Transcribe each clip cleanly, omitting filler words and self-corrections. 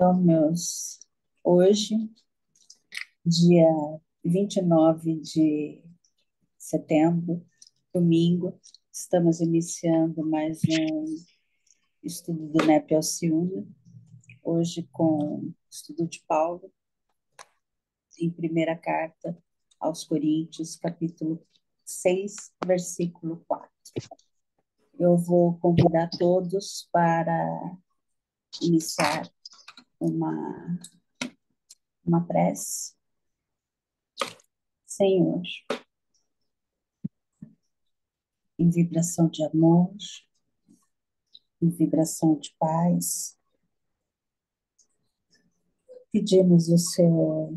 Então, hoje, dia 29 de setembro, domingo, estamos iniciando mais um estudo do NEP Alcione, hoje com o estudo de Paulo, em primeira carta aos Coríntios, capítulo 6, versículo 4. Eu vou convidar todos para iniciar uma, uma prece. Senhor, em vibração de amor, em vibração de paz, pedimos o Senhor,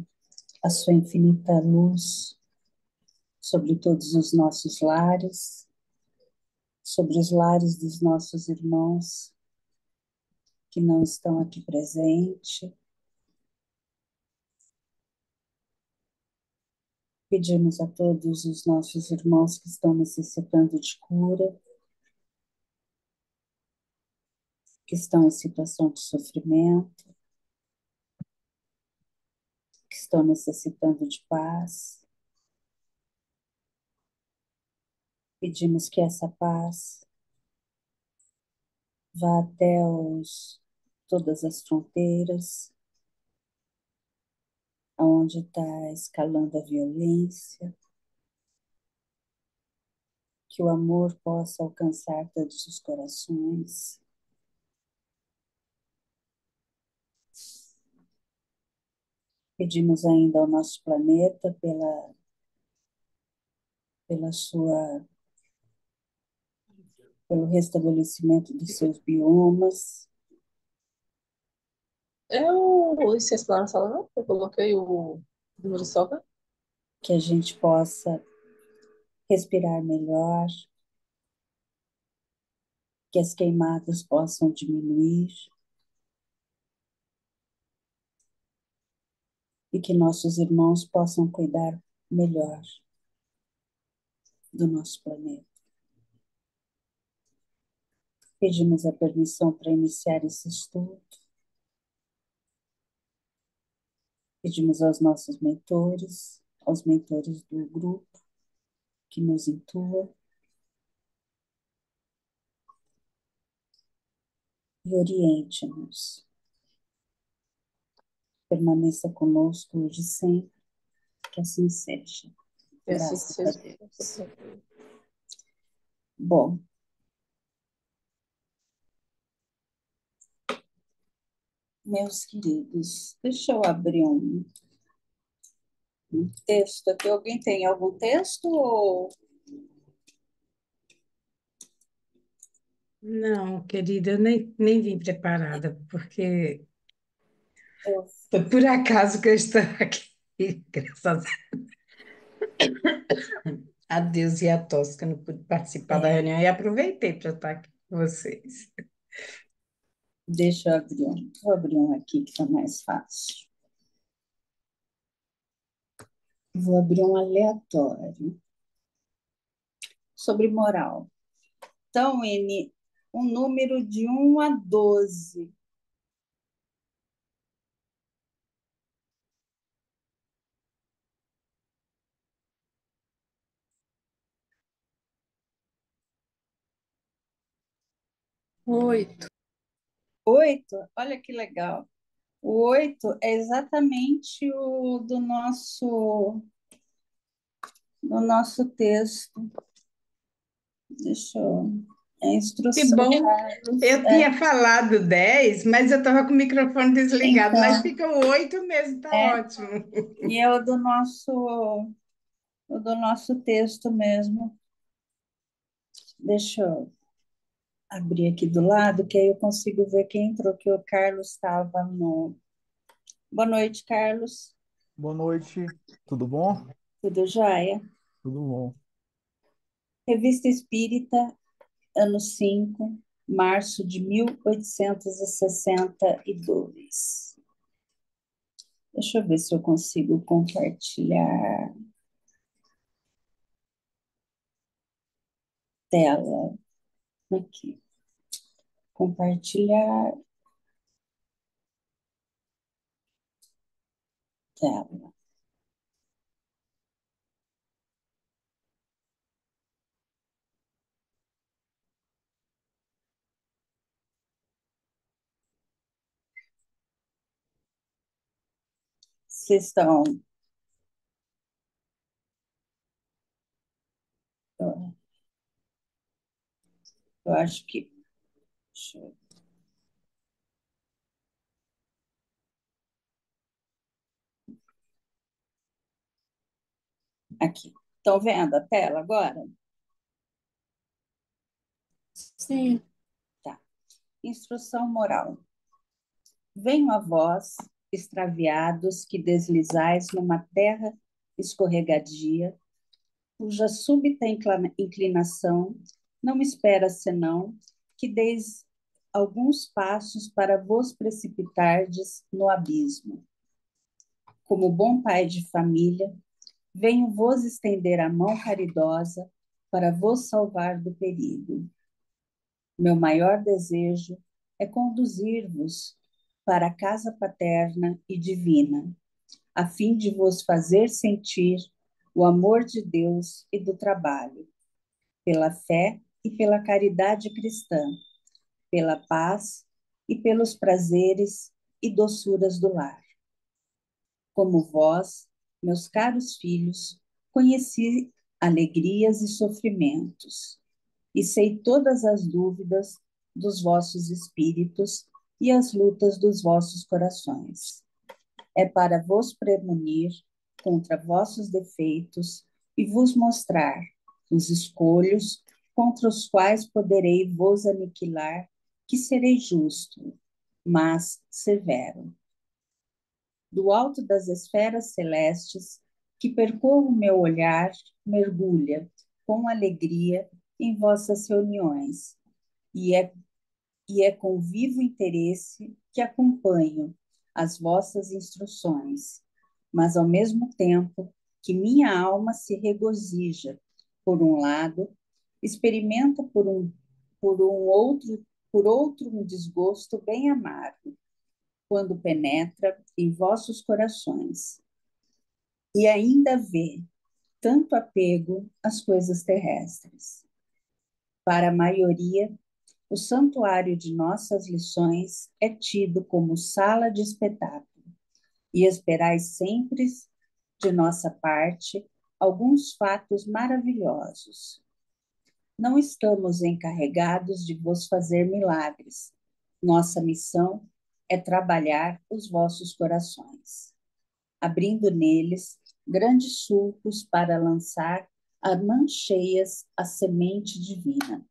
a sua infinita luz sobre todos os nossos lares, sobre os lares dos nossos irmãos que não estão aqui presentes. Pedimos a todos os nossos irmãos que estão necessitando de cura, que estão em situação de sofrimento, que estão necessitando de paz. Pedimos que essa paz vá até todas as fronteiras, aonde está escalando a violência, que o amor possa alcançar todos os corações. Pedimos ainda ao nosso planeta pela sua, pelo restabelecimento dos seus biomas, É o licença lá na sala, não? Eu coloquei o número de soca. que a gente possa respirar melhor, que as queimadas possam diminuir e que nossos irmãos possam cuidar melhor do nosso planeta. Pedimos a permissão para iniciar esse estudo. Pedimos aos mentores do grupo, que nos intua e oriente-nos. Permaneça conosco hoje e sempre, que assim seja. E assim Graças a seja. Deus. Bom, meus queridos, deixa eu abrir um texto aqui. Alguém tem algum texto ou Não, querida, eu nem vim preparada, porque eu, foi por acaso que eu estou aqui, graças a Deus e a tosse, que eu não pude participar da é, reunião e aproveitei para estar aqui com vocês. deixa eu abrir vou abrir um aqui que está mais fácil. Vou abrir um aleatório sobre moral. Então, N, um número de 1 a 12. 8. 8, olha que legal. O 8 é exatamente o do nosso texto. Deixa eu. É a Que instrução, bom, Carlos. eu tinha falado 10, mas eu estava com o microfone desligado, mas Então, fica o 8 mesmo, tá é, ótimo. e é o do nosso texto mesmo. Deixa eu abrir aqui do lado, que aí eu consigo ver quem entrou, que o Carlos estava no. Boa noite, Carlos. Boa noite, tudo bom? Tudo jóia? Tudo bom. Revista Espírita, ano 5, março de 1862. Deixa eu ver se eu consigo compartilhar tela aqui. Compartilhar. tela. Vocês estão. Eu acho que. Deixa eu... Aqui. Estão vendo a tela agora? Sim. Tá. Instrução moral. Venho a vós, extraviados, que deslizais numa terra escorregadia, cuja súbita inclinação não espera senão que deis alguns passos para vos precipitardes no abismo. Como bom pai de família, venho vos estender a mão caridosa para vos salvar do perigo. Meu maior desejo é conduzir-vos para a casa paterna e divina, a fim de vos fazer sentir o amor de Deus e do trabalho, pela fé e pela caridade cristã, pela paz e pelos prazeres e doçuras do lar. Como vós, meus caros filhos, conheci alegrias e sofrimentos, e sei todas as dúvidas dos vossos espíritos e as lutas dos vossos corações. É para vos premunir contra vossos defeitos e vos mostrar os escolhos contra os quais poderei vos aniquilar, que serei justo, mas severo. Do alto das esferas celestes, que percorro meu olhar, mergulha com alegria em vossas reuniões, e é com vivo interesse que acompanho as vossas instruções, mas ao mesmo tempo que minha alma se regozija, por um lado, experimenta por outro um desgosto bem amargo, quando penetra em vossos corações, e ainda vê tanto apego às coisas terrestres. Para a maioria, o santuário de nossas lições é tido como sala de espetáculo, e esperais sempre de nossa parte alguns fatos maravilhosos. Não estamos encarregados de vos fazer milagres. Nossa missão é trabalhar os vossos corações, abrindo neles grandes sulcos para lançar a mãos cheias a semente divina.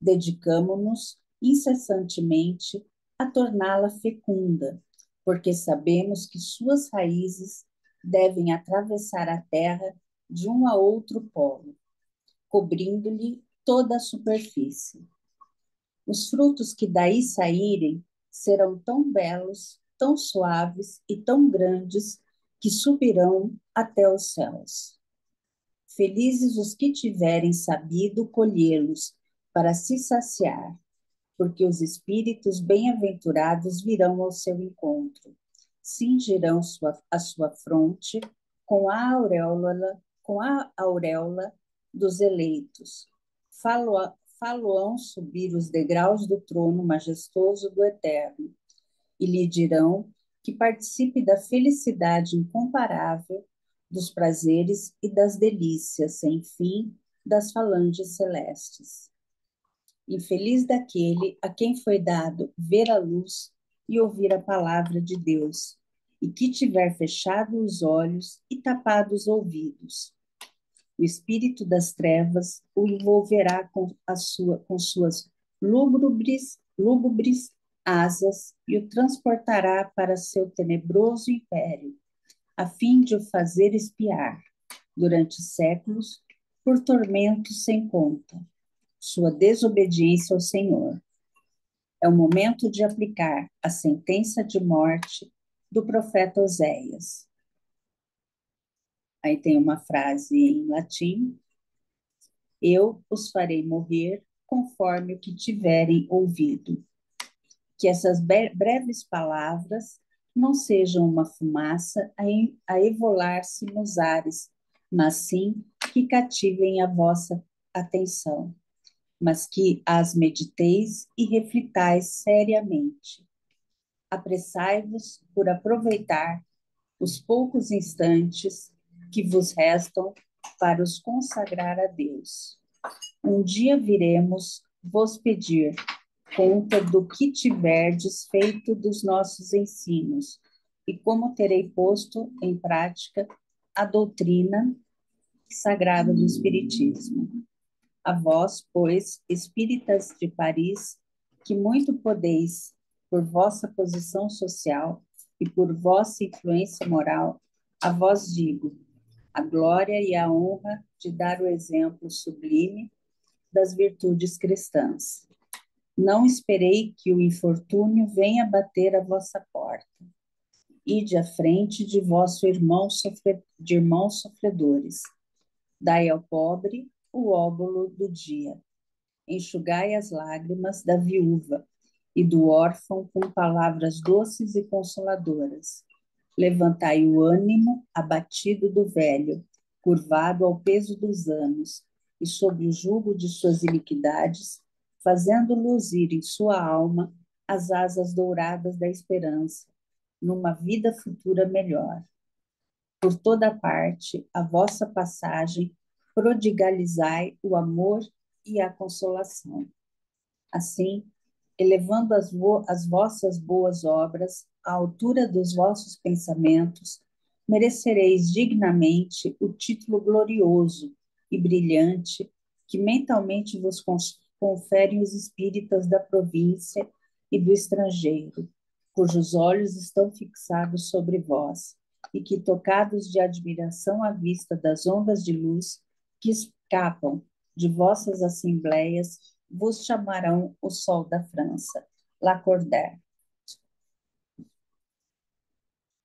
Dedicamo-nos incessantemente a torná-la fecunda, porque sabemos que suas raízes devem atravessar a terra de um a outro polo, cobrindo-lhe toda a superfície. Os frutos que daí saírem serão tão belos, tão suaves e tão grandes que subirão até os céus. Felizes os que tiverem sabido colhê-los para se saciar, porque os espíritos bem-aventurados virão ao seu encontro, cingirão a sua fronte com a auréola dos eleitos, faloão subir os degraus do trono majestoso do Eterno, e lhe dirão que participe da felicidade incomparável, dos prazeres e das delícias sem fim das falanges celestes. Infeliz daquele a quem foi dado ver a luz e ouvir a palavra de Deus, e que tiver fechado os olhos e tapado os ouvidos. O espírito das trevas o envolverá com suas lúgubres asas e o transportará para seu tenebroso império, a fim de o fazer espiar, durante séculos, por tormentos sem conta, sua desobediência ao Senhor. É o momento de aplicar a sentença de morte do profeta Oséias. Aí tem uma frase em latim: eu os farei morrer conforme o que tiverem ouvido. Que essas breves palavras não sejam uma fumaça a evolar-se nos ares, mas sim que cativem a vossa atenção, mas que as mediteis e reflitais seriamente. Apressai-vos por aproveitar os poucos instantes que vos restam para os consagrar a Deus. Um dia viremos vos pedir conta do que tiverdes feito dos nossos ensinos e como terei posto em prática a doutrina sagrada do Espiritismo. A vós, pois, espíritas de Paris, que muito podeis por vossa posição social e por vossa influência moral, a vós digo, a glória e a honra de dar o exemplo sublime das virtudes cristãs. Não esperei que o infortúnio venha bater à vossa porta. Ide à frente de vosso irmão de irmãos sofredores. Dai ao pobre o óbolo do dia. Enxugai as lágrimas da viúva e do órfão com palavras doces e consoladoras. Levantai o ânimo abatido do velho, curvado ao peso dos anos, e sob o jugo de suas iniquidades, fazendo luzir em sua alma as asas douradas da esperança, numa vida futura melhor. Por toda parte, a vossa passagem, prodigalizai o amor e a consolação. Assim, elevando as vossas boas obras à altura dos vossos pensamentos, merecereis dignamente o título glorioso e brilhante que mentalmente vos conferem os espíritas da província e do estrangeiro, cujos olhos estão fixados sobre vós, e que, tocados de admiração à vista das ondas de luz que escapam de vossas assembleias, vos chamarão o sol da França, Lacordaire.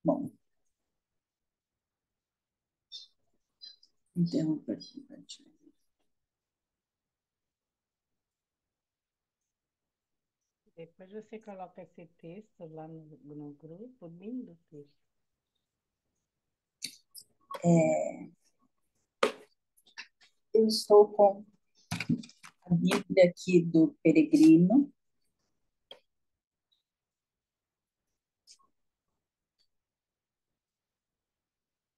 Bom, interromper. Depois você coloca esse texto lá no grupo, lindo texto. Eu estou com a Bíblia aqui do Peregrino.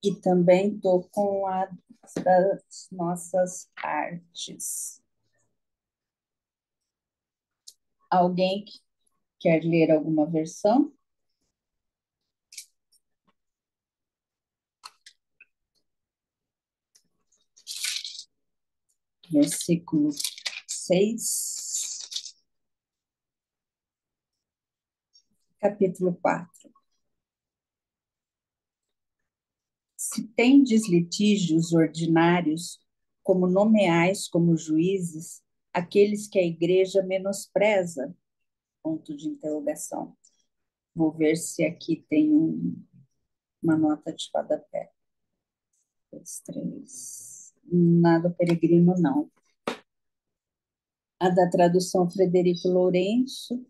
E também estou com a das nossas artes. Alguém quer ler alguma versão? Versículo 6, capítulo 4. Se tendes litígios ordinários, como nomeais como juízes, aqueles que a igreja menospreza? Ponto de interrogação. Vou ver se aqui tem uma nota de rodapé. 2, 3. Nada peregrino, não. A da tradução Frederico Lourenço.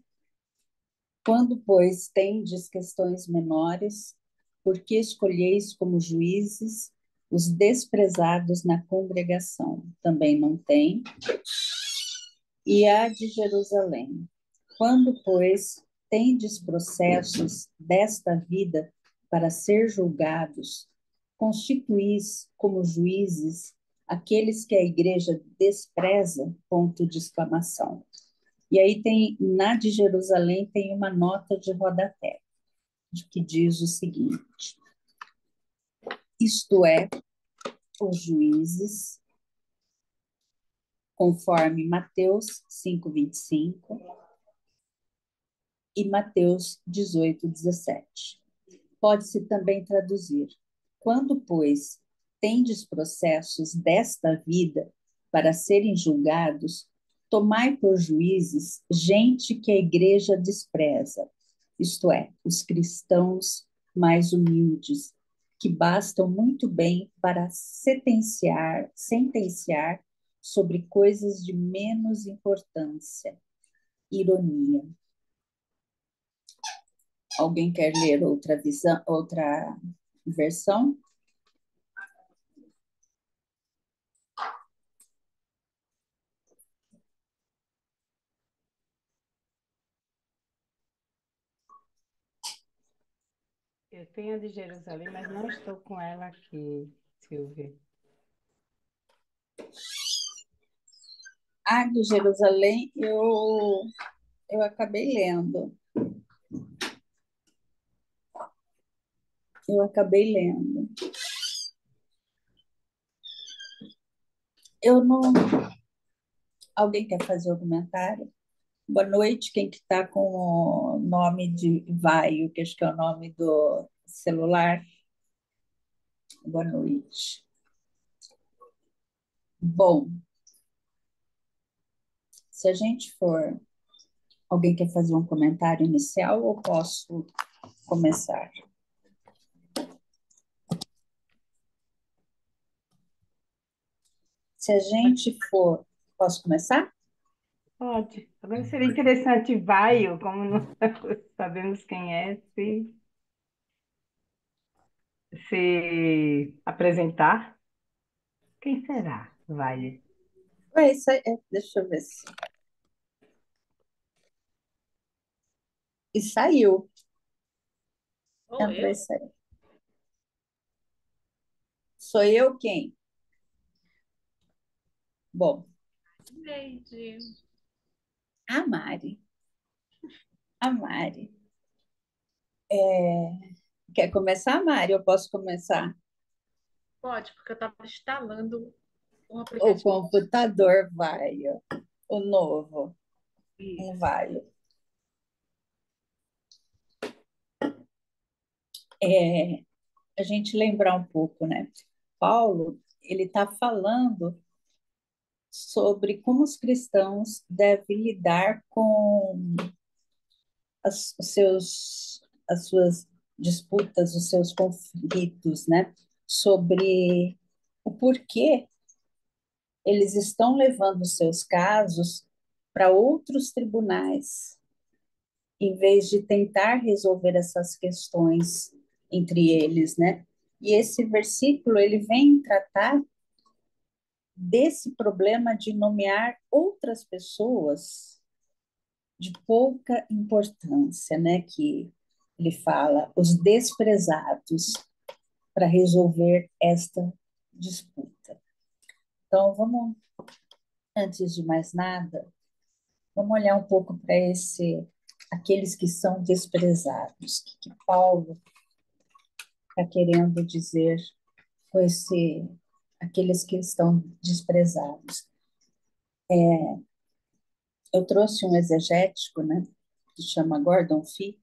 Quando, pois, tendes questões menores, por que escolheis como juízes os desprezados na congregação? Também não tem. E a de Jerusalém. Quando, pois, tendes processos desta vida para ser julgados, constituís como juízes aqueles que a igreja despreza? Ponto de exclamação. E aí tem, na de Jerusalém, tem uma nota de rodapé, que diz o seguinte: isto é, os juízes, conforme Mateus 5:25 e Mateus 18:17. Pode-se também traduzir: quando, pois, tendes processos desta vida para serem julgados, tomai por juízes gente que a igreja despreza, isto é, os cristãos mais humildes, que bastam muito bem para sentenciar sobre coisas de menos importância. Ironia. Alguém quer ler outra visão, outra versão? Eu tenho a de Jerusalém, mas não estou com ela aqui, Silvia. A de Jerusalém eu acabei lendo. Eu acabei lendo. Eu não. Alguém quer fazer o comentário? Boa noite, quem que está com o nome de Vaio, que acho que é o nome do celular. Boa noite. Bom, se a gente for. Alguém quer fazer um comentário inicial ou posso começar? Se a gente for. Posso começar? Pode. Agora seria interessante Vaio, como não sabemos quem é, se apresentar. Quem será, Vaio? Deixa eu ver se. E saiu. Ou Entrou e eu? saiu. Sou eu quem? Bom, Neide. a Mari. A Mari. Quer começar, Mari? Eu posso começar? Pode, porque eu estava instalando um O aplicativo. computador vai, o novo, um Isso. vai. É, a gente lembrar um pouco, né? Paulo, ele está falando sobre como os cristãos devem lidar com as suas disputas, os seus conflitos, né? Sobre o porquê eles estão levando os seus casos para outros tribunais, em vez de tentar resolver essas questões entre eles, né? E esse versículo ele vem tratar desse problema de nomear outras pessoas de pouca importância, né? Que ele fala, os desprezados, para resolver esta disputa. Então, vamos, antes de mais nada, vamos olhar um pouco para aqueles que são desprezados. O que Paulo está querendo dizer com aqueles que estão desprezados? Eu trouxe um exegético, né, que chama Gordon Fee,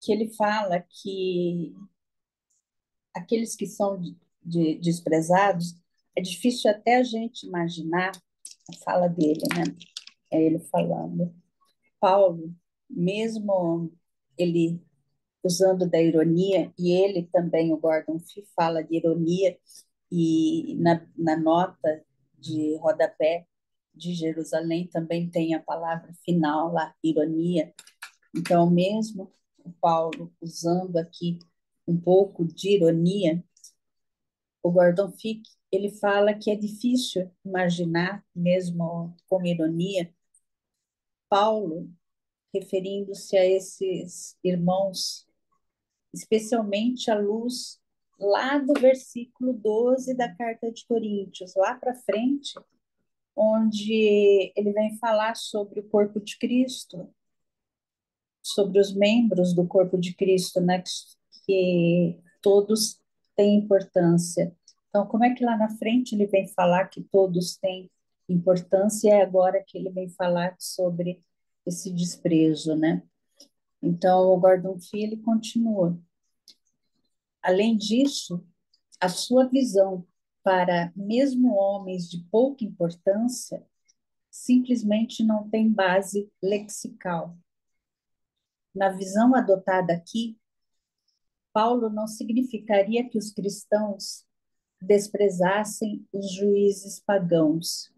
que ele fala que aqueles que são desprezados, é difícil até a gente imaginar a fala dele, né? É ele falando. Paulo, mesmo ele usando da ironia, e ele também, o Gordon Fee, fala de ironia, e na nota de rodapé de Jerusalém também tem a palavra final lá, ironia. Então, mesmo o Paulo usando aqui um pouco de ironia, o Gordon Fee, ele fala que é difícil imaginar, mesmo com ironia, Paulo referindo-se a esses irmãos, especialmente à luz lá do versículo 12 da carta de Coríntios, lá para frente, onde ele vem falar sobre o corpo de Cristo, sobre os membros do corpo de Cristo, né, que todos têm importância. Então, como é que lá na frente ele vem falar que todos têm importância e é agora que ele vem falar sobre esse desprezo, né? Então, o Gordon Fee, ele continua. Além disso, a sua visão para mesmo homens de pouca importância simplesmente não tem base lexical. Na visão adotada aqui, Paulo não significaria que os cristãos desprezassem os juízes pagãos.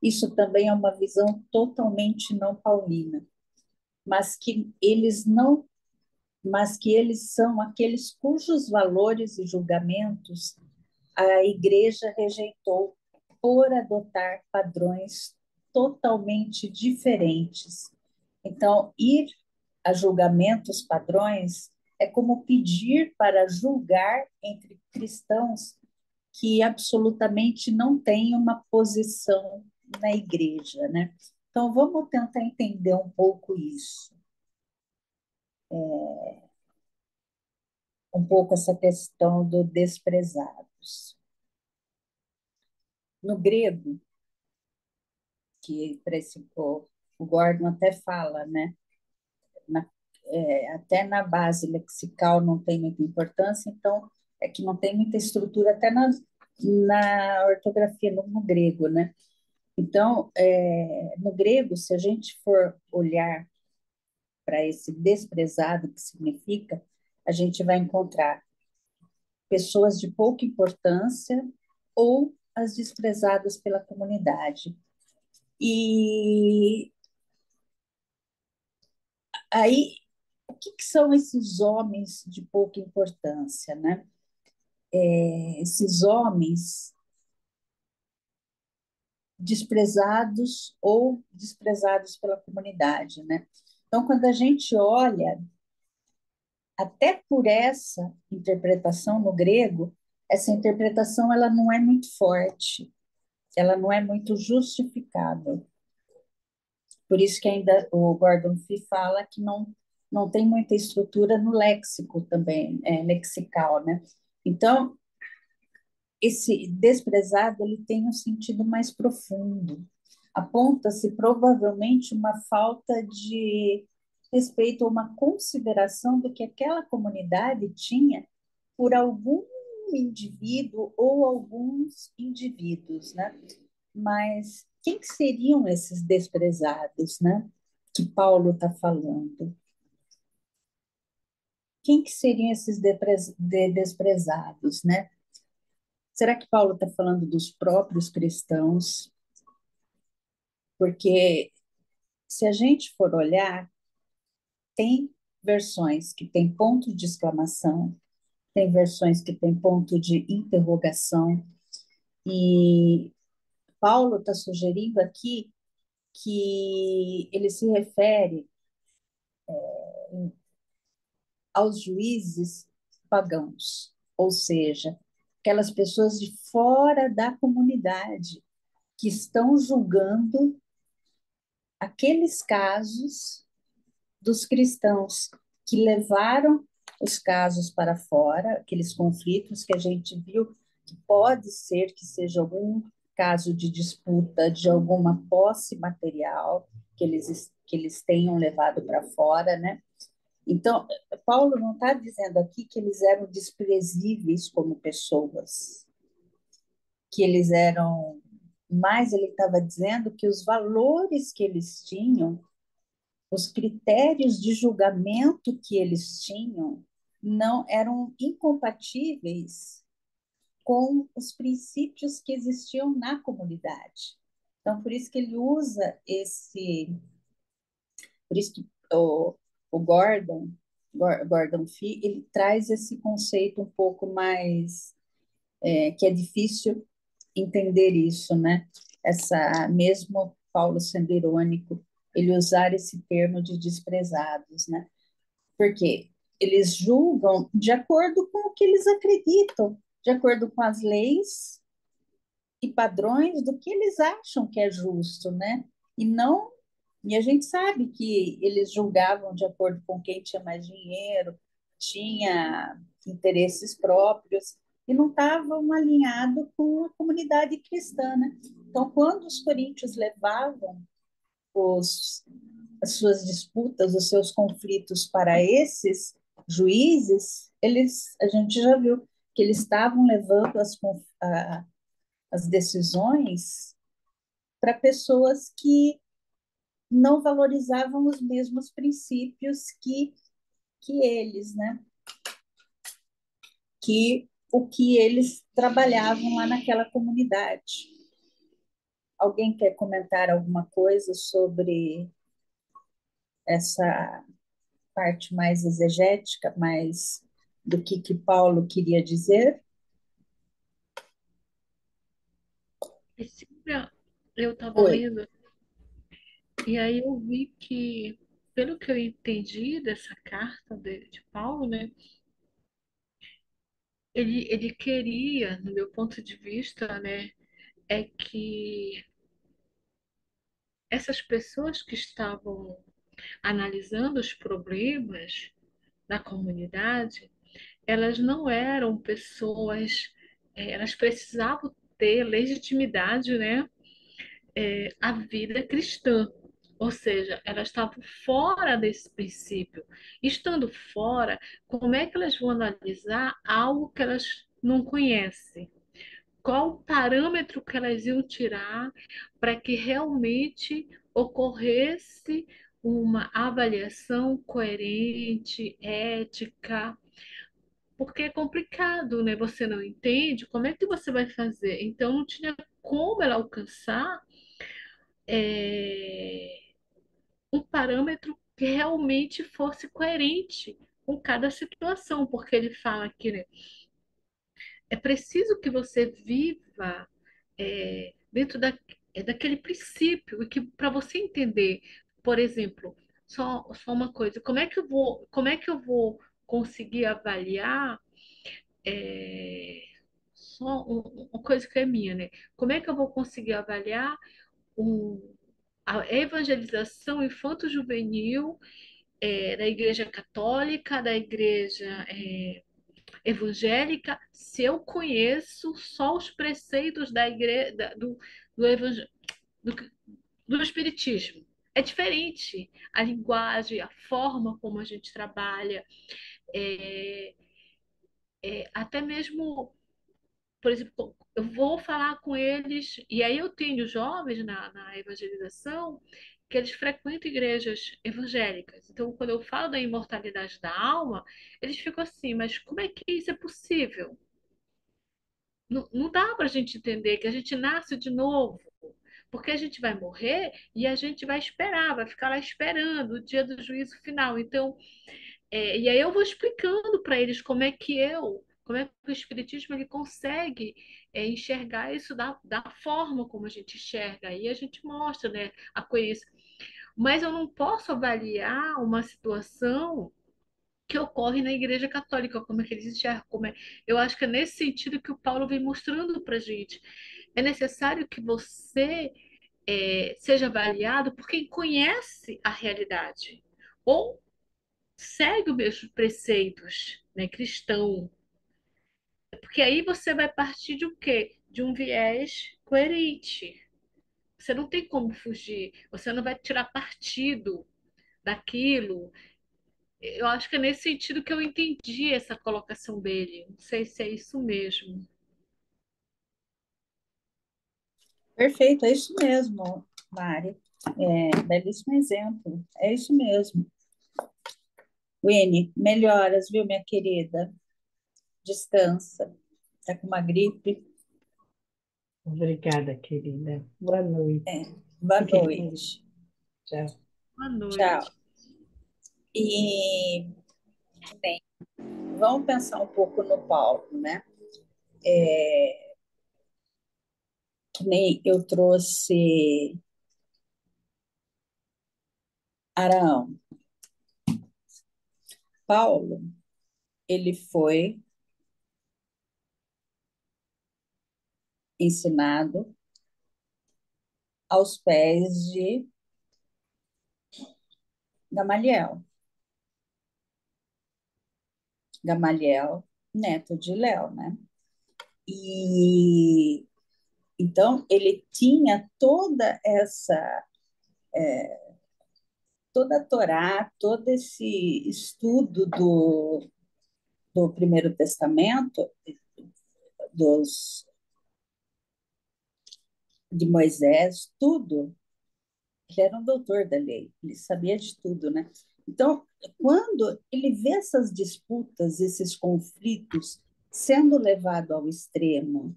Isso também é uma visão totalmente não paulina, mas que eles não mas que eles são aqueles cujos valores e julgamentos a Igreja rejeitou por adotar padrões totalmente diferentes. Então, ir a julgamentos padrões é como pedir para julgar entre cristãos que absolutamente não têm uma posição na igreja, né? Então, vamos tentar entender um pouco isso, um pouco essa questão do desprezados. No grego, que o Gordon até fala, né? Na, até na base lexical não tem muita importância, então é que não tem muita estrutura até na ortografia no grego, né? Então, no grego, se a gente for olhar para esse desprezado que significa, a gente vai encontrar pessoas de pouca importância ou as desprezadas pela comunidade. E aí, o que são esses homens de pouca importância, né? Esses homens desprezados ou desprezados pela comunidade, né? Então, quando a gente olha até por essa interpretação no grego, essa interpretação ela não é muito forte, ela não é muito justificável. Por isso que ainda o Gordon Fee fala que não tem muita estrutura no léxico também, lexical, né? Então, esse desprezado ele tem um sentido mais profundo. Aponta-se provavelmente uma falta de respeito ou uma consideração do que aquela comunidade tinha por algum indivíduo ou alguns indivíduos, né? Mas quem que seriam esses desprezados, né? Que Paulo está falando? Quem que seriam esses desprezados, né? Será que Paulo está falando dos próprios cristãos? Porque se a gente for olhar, tem versões que tem ponto de exclamação, tem versões que tem ponto de interrogação, e Paulo está sugerindo aqui que ele se refere aos juízes pagãos, ou seja, aquelas pessoas de fora da comunidade que estão julgando aqueles casos dos cristãos que levaram os casos para fora, aqueles conflitos que a gente viu que pode ser que seja algum caso de disputa de alguma posse material que eles tenham levado para fora, né? Então, Paulo não está dizendo aqui que eles eram desprezíveis como pessoas, que eles eram, mas ele estava dizendo que os valores que eles tinham, os critérios de julgamento que eles tinham, não eram incompatíveis com os princípios que existiam na comunidade. Então, por isso que ele usa por isso que o Gordon Fee, ele traz esse conceito um pouco mais, que é difícil entender isso, né? Mesmo Paulo sendo irônico, ele usar esse termo de desprezados, né? Porque eles julgam de acordo com o que eles acreditam, de acordo com as leis e padrões do que eles acham que é justo, né? E não, e a gente sabe que eles julgavam de acordo com quem tinha mais dinheiro, tinha interesses próprios e não estavam alinhados com a comunidade cristã, né? Então, quando os coríntios levavam os, as suas disputas, os seus conflitos para esses juízes, a gente já viu que eles estavam levando as decisões para pessoas que não valorizavam os mesmos princípios que eles, né? Que o que eles trabalhavam lá naquela comunidade. Alguém quer comentar alguma coisa sobre essa parte mais exegética, mais do que Paulo queria dizer? E sempre eu estava Oi. lendo, e aí eu vi que, pelo que eu entendi dessa carta de Paulo, né, ele queria, no meu ponto de vista, né, é que essas pessoas que estavam analisando os problemas da comunidade, elas não eram pessoas, elas precisavam ter legitimidade, né, à vida cristã. Ou seja, elas estavam fora desse princípio. Estando fora, como é que elas vão analisar algo que elas não conhecem? Qual o parâmetro que elas iam tirar para que realmente ocorresse uma avaliação coerente, ética? Porque é complicado, né? Você não entende, como é que você vai fazer? Então, não tinha como ela alcançar é, um parâmetro que realmente fosse coerente com cada situação, porque ele fala que, né, é preciso que você viva dentro daquele princípio e que para você entender, por exemplo, só uma coisa, como é que eu vou conseguir avaliar é, uma coisa que é minha, né? Como é que eu vou conseguir avaliar um, a evangelização infanto-juvenil da Igreja Católica, da Igreja Evangélica, se eu conheço só os preceitos da igreja, do, do Espiritismo? É diferente a linguagem, a forma como a gente trabalha, é, até mesmo, por exemplo, eu vou falar com eles, e aí eu tenho jovens na evangelização que eles frequentam igrejas evangélicas. Então, quando eu falo da imortalidade da alma, eles ficam assim, mas como é que isso é possível? Não, não dá para a gente entender que a gente nasce de novo, porque a gente vai morrer e a gente vai esperar, vai ficar lá esperando o dia do juízo final. Então, e aí eu vou explicando para eles como é que o Espiritismo ele consegue enxergar isso da forma como a gente enxerga. Aí a gente mostra, né, a coerência. Mas eu não posso avaliar uma situação que ocorre na Igreja Católica, como é que eles enxergam, eu acho que é nesse sentido que o Paulo vem mostrando para a gente. É necessário que você seja avaliado por quem conhece a realidade, ou segue os meus preceitos, né, cristão, porque aí você vai partir de o quê? De um viés coerente. Você não tem como fugir, você não vai tirar partido daquilo. Eu acho que é nesse sentido que eu entendi essa colocação dele. Não sei se é isso mesmo. Perfeito, é isso mesmo, Mari. Belíssimo exemplo. É isso mesmo. Winnie, melhoras, viu, minha querida? Descansa. Tá com uma gripe? Obrigada, querida. Boa noite. É. Boa Fique com Deus. noite. Tchau. Boa Tchau. noite. E bem, vamos pensar um pouco no Paulo, né? Que nem eu trouxe Araão. Paulo, ele foi ensinado aos pés de Gamaliel. Gamaliel, neto de Léo, né? E então ele tinha toda a Torá, todo esse estudo do Primeiro Testamento, dos, de Moisés, tudo. Ele era um doutor da lei, ele sabia de tudo, né? Então, quando ele vê essas disputas, esses conflitos sendo levados ao extremo,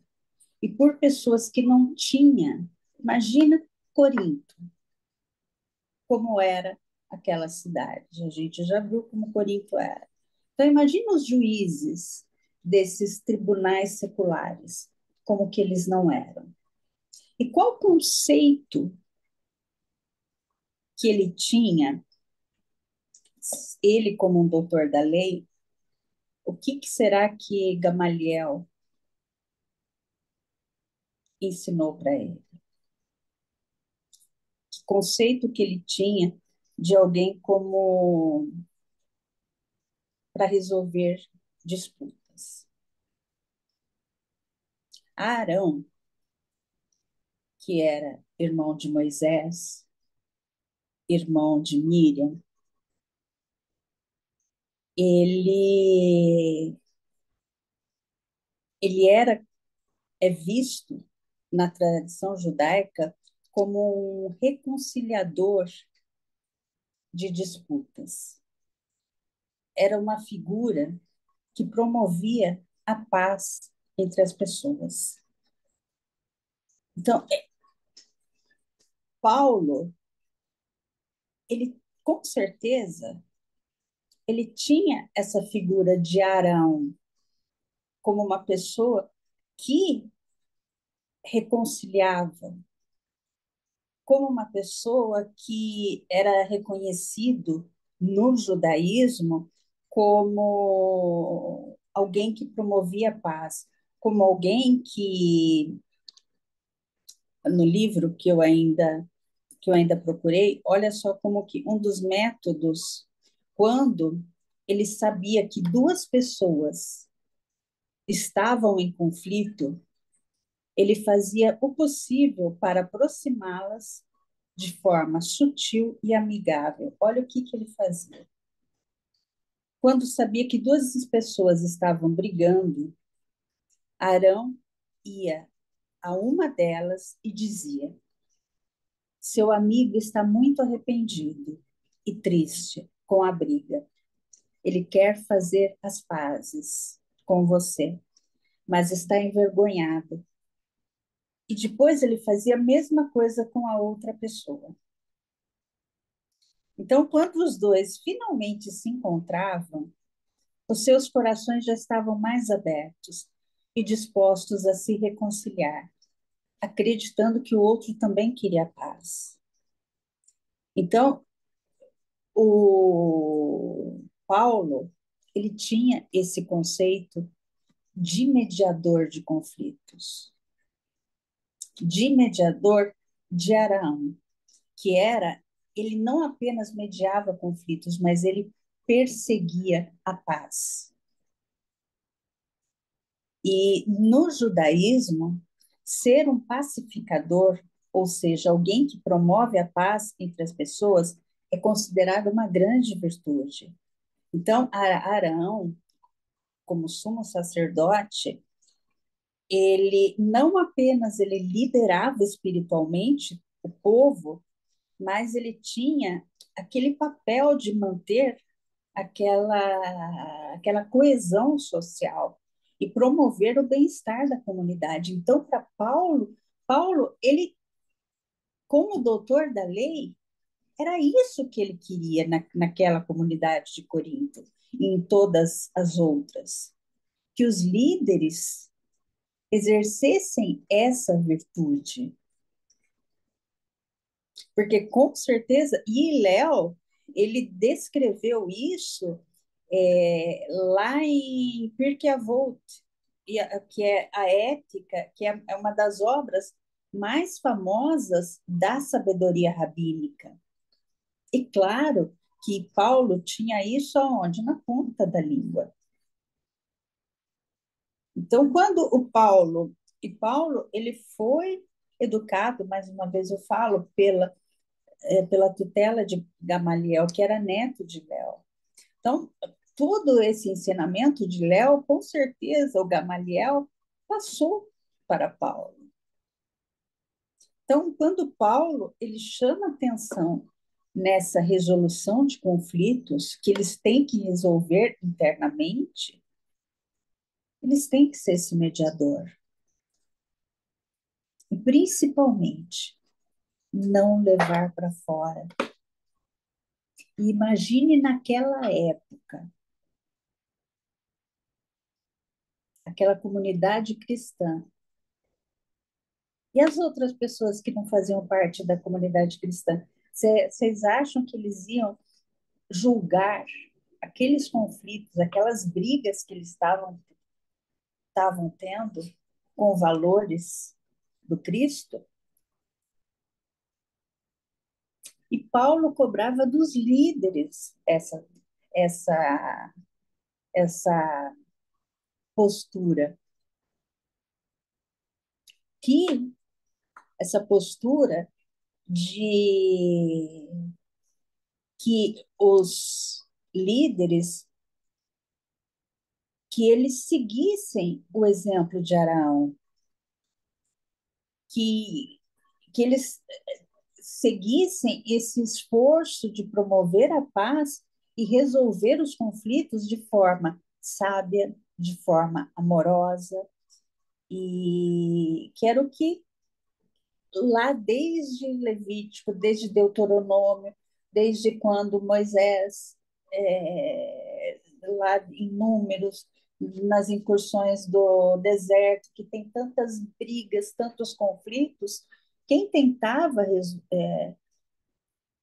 e por pessoas que não tinham, imagina Corinto, como era, aquela cidade. A gente já viu como Corinto era. Então, imagina os juízes desses tribunais seculares, como que eles não eram. E qual conceito que ele tinha, ele como um doutor da lei, o que será que Gamaliel ensinou para ele? Que conceito que ele tinha de alguém como para resolver disputas? Arão, que era irmão de Moisés, irmão de Miriam, ele, ele é visto na tradição judaica como um reconciliador de disputas. Era uma figura que promovia a paz entre as pessoas. Então, Paulo, ele com certeza, ele tinha essa figura de Arão como uma pessoa que reconciliava, como uma pessoa que era reconhecido no judaísmo como alguém que promovia a paz, como alguém que, no livro que eu ainda procurei, olha só como que um dos métodos, quando ele sabia que duas pessoas estavam em conflito, ele fazia o possível para aproximá-las de forma sutil e amigável. Olha o que ele fazia. Quando sabia que duas pessoas estavam brigando, Arão ia a uma delas e dizia: seu amigo está muito arrependido e triste com a briga. Ele quer fazer as pazes com você, mas está envergonhado. E depois ele fazia a mesma coisa com a outra pessoa. Então, quando os dois finalmente se encontravam, os seus corações já estavam mais abertos e dispostos a se reconciliar, acreditando que o outro também queria paz. Então, o Paulo, ele tinha esse conceito de mediador de conflitos, de mediador de Arão, que era, ele não apenas mediava conflitos, mas ele perseguia a paz. E no judaísmo, ser um pacificador, ou seja, alguém que promove a paz entre as pessoas, é considerado uma grande virtude. Então, Arão, como sumo sacerdote, ele não apenas ele liderava espiritualmente o povo, mas ele tinha aquele papel de manter aquela coesão social e promover o bem-estar da comunidade. Então, para Paulo, ele, como doutor da lei, era isso que ele queria naquela comunidade de Corinto e em todas as outras, que os líderes exercessem essa virtude. Porque, com certeza, e Léo, ele descreveu isso lá em Pirkei Avot, que é a Ética, que é uma das obras mais famosas da sabedoria rabínica. E claro que Paulo tinha isso aonde? Na ponta da língua. Então, quando Paulo, ele foi educado, mais uma vez eu falo, pela tutela de Gamaliel, que era neto de Léo. Então, todo esse ensinamento de Léo, com certeza, o Gamaliel passou para Paulo. Então, quando Paulo ele chama atenção nessa resolução de conflitos que eles têm que resolver internamente, eles têm que ser esse mediador. E, principalmente, não levar para fora. E imagine naquela época, aquela comunidade cristã. E as outras pessoas que não faziam parte da comunidade cristã? Vocês acham que eles iam julgar aqueles conflitos, aquelas brigas que eles estavam tendo com valores do Cristo? E Paulo cobrava dos líderes essa, essa postura, que essa postura de que os líderes, que eles seguissem o exemplo de Araão, que, que eles seguissem esse esforço de promover a paz e resolver os conflitos de forma sábia, de forma amorosa, e que era o que lá desde Levítico, desde Deuteronômio, desde quando Moisés, lá em Números, nas incursões do deserto, que tem tantas brigas, tantos conflitos, quem tentava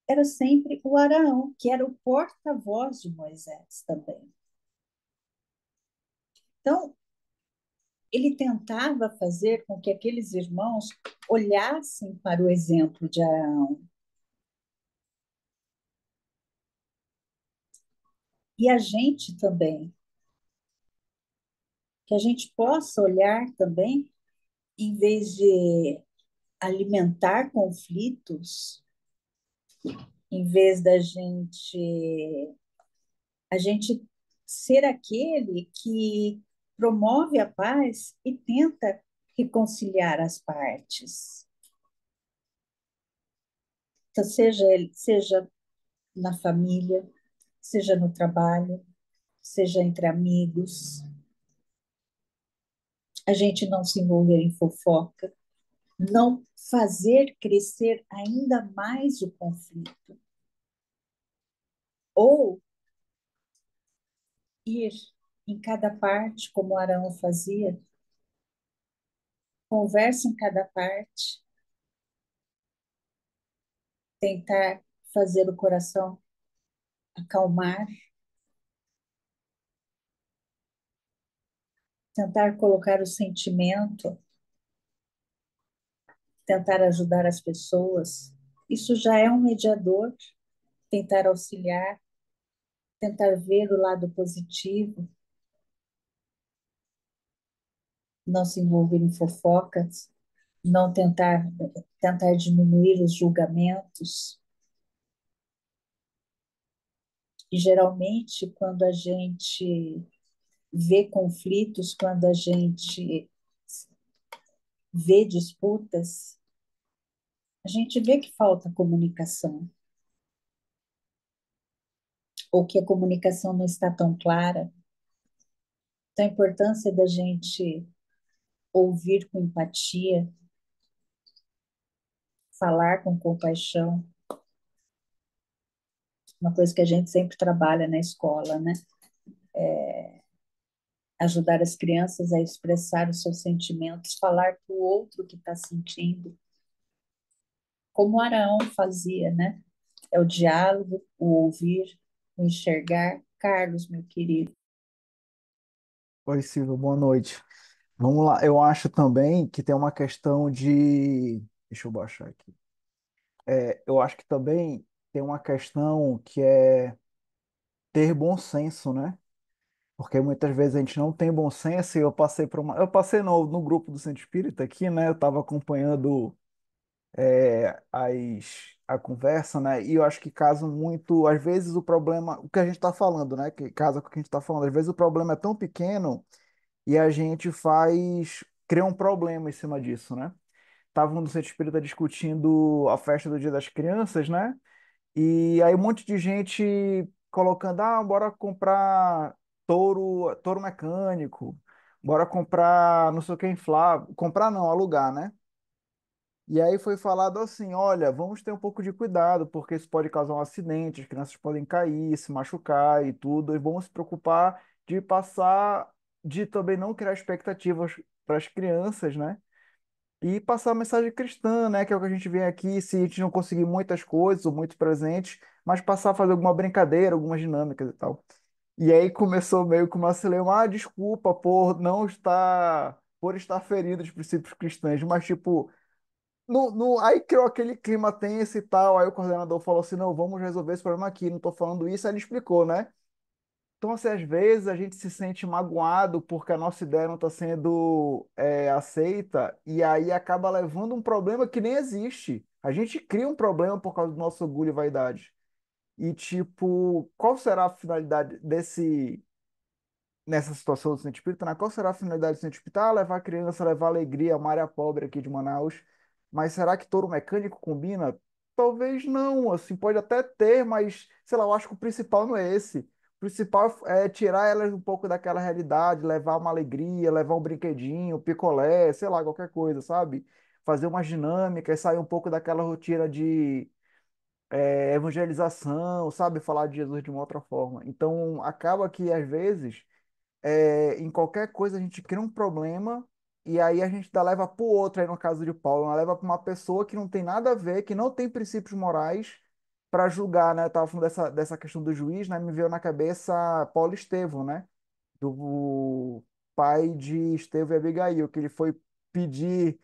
era sempre o Araão, que era o porta-voz de Moisés também. Então, ele tentava fazer com que aqueles irmãos olhassem para o exemplo de Araão. E a gente também, que a gente possa olhar também, em vez de alimentar conflitos, em vez a gente ser aquele que promove a paz e tenta reconciliar as partes. Então, seja na família, seja no trabalho, seja entre amigos, a gente não se envolver em fofoca, não fazer crescer ainda mais o conflito, ou ir em cada parte, como Arão fazia, conversa em cada parte, tentar fazer o coração acalmar, tentar colocar o sentimento, tentar ajudar as pessoas. Isso já é um mediador, tentar auxiliar, tentar ver o lado positivo, não se envolver em fofocas, não tentar diminuir os julgamentos. E geralmente, quando a gente vê conflitos, quando a gente vê disputas, a gente vê que falta comunicação, ou que a comunicação não está tão clara. Então, a importância da gente ouvir com empatia, falar com compaixão, uma coisa que a gente sempre trabalha na escola, né? Ajudar as crianças a expressar os seus sentimentos, falar para o outro o que está sentindo, como Araão fazia, né? É o diálogo, o ouvir, o enxergar. Carlos, meu querido. Oi, Silvio, boa noite. Vamos lá, eu acho também que tem uma questão de. Deixa eu baixar aqui. Eu acho que também tem uma questão que é ter bom senso, né? Porque muitas vezes a gente não tem bom senso e eu passei por uma. Eu passei no grupo do Centro Espírita aqui, né? Eu estava acompanhando a conversa, né? E eu acho que casa muito, às vezes o problema, o que a gente está falando, né? Que casa com o que a gente está falando, às vezes o problema é tão pequeno e a gente cria um problema em cima disso, né? Estavam no Centro Espírita discutindo a festa do Dia das Crianças, né? E aí um monte de gente colocando, bora comprar touro mecânico, bora comprar não sei o que inflável, comprar não, alugar, né? E aí foi falado assim, olha, vamos ter um pouco de cuidado, porque isso pode causar um acidente, as crianças podem cair, se machucar e tudo, e vamos se preocupar de passar, de também não criar expectativas para as crianças, né? E passar a mensagem cristã, né? Que é o que a gente vê aqui, se a gente não conseguir muitas coisas ou muitos presentes, mas passar a fazer alguma brincadeira, algumas dinâmicas e tal. E aí começou meio que uma celeuma, desculpa por estar ferido os princípios cristãos, mas tipo, aí criou aquele clima tenso e tal, aí o coordenador falou assim, não, vamos resolver esse problema aqui, não tô falando isso, aí ele explicou, né? Então, assim, às vezes a gente se sente magoado porque a nossa ideia não está sendo aceita e aí acaba levando um problema que nem existe. A gente cria um problema por causa do nosso orgulho e vaidade. E, tipo, qual será a finalidade nessa situação do centro espírita, né? Qual será a finalidade do centro espírita? Ah, levar criança, levar alegria a uma área pobre aqui de Manaus. Mas será que touro mecânico combina? Talvez não, assim, pode até ter, mas, sei lá, eu acho que o principal não é esse. O principal é tirar elas um pouco daquela realidade, levar uma alegria, levar um brinquedinho, picolé, sei lá, qualquer coisa, sabe? Fazer umas dinâmicas, sair um pouco daquela rotina de evangelização, sabe? Falar de Jesus de uma outra forma. Então, acaba que, às vezes em qualquer coisa a gente cria um problema e aí a gente dá leva para o outro, aí no caso de Paulo, né? Leva para uma pessoa que não tem nada a ver, que não tem princípios morais para julgar, né? Eu tava falando dessa questão do juiz, né? Me veio na cabeça Paulo Estevão, né? Do pai de Estevão e Abigail, que ele foi pedir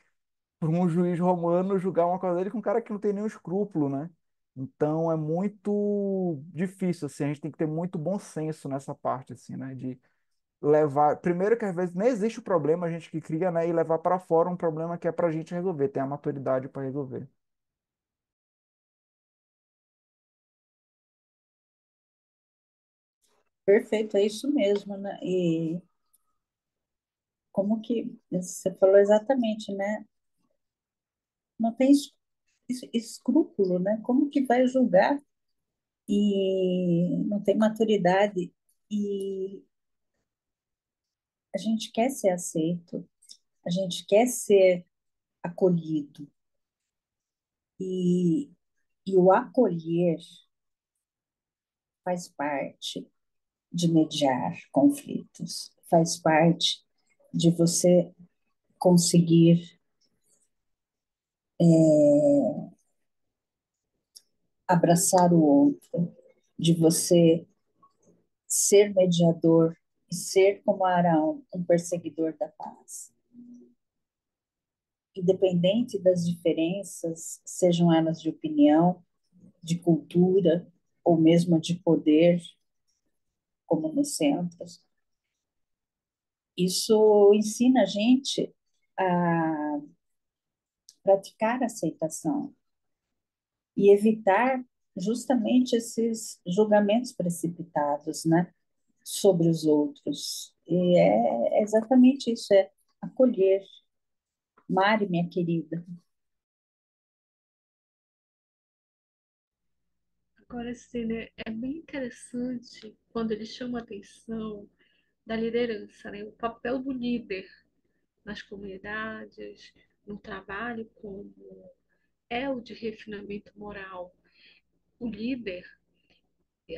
para um juiz romano julgar uma coisa dele com um cara que não tem nenhum escrúpulo, né? Então é muito difícil, assim, a gente tem que ter muito bom senso nessa parte, assim, né? De levar. Primeiro que às vezes nem existe o problema, a gente que cria, né? E levar para fora um problema que é para a gente resolver, tem a maturidade para resolver. Perfeito, é isso mesmo, né? E como que você falou exatamente, né? Não tem escrúpulo, né? Como que vai julgar e não tem maturidade e a gente quer ser aceito, a gente quer ser acolhido e, e o acolher faz parte de mediar conflitos, faz parte de você conseguir abraçar o outro, de você ser mediador e ser como Arão, um perseguidor da paz. Independente das diferenças, sejam elas de opinião, de cultura ou mesmo de poder, como nos centros, isso ensina a gente a praticar a aceitação e evitar justamente esses julgamentos precipitados, né, sobre os outros. E é exatamente isso, é acolher. Mari, minha querida, Agora, assim, né, é bem interessante quando ele chama a atenção da liderança, né, o papel do líder nas comunidades, no trabalho como é o de refinamento moral. O líder,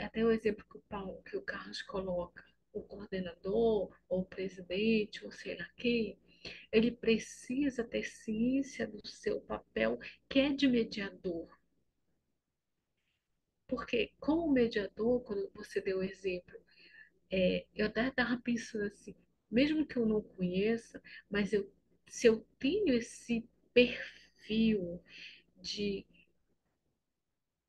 até o exemplo que que o Carlos coloca, o coordenador, ou o presidente, ou sei lá quem, ele precisa ter ciência do seu papel, que é de mediador. Porque, como mediador, quando você deu o exemplo, eu até estava pensando assim, mesmo que eu não conheça, mas se eu tenho esse perfil de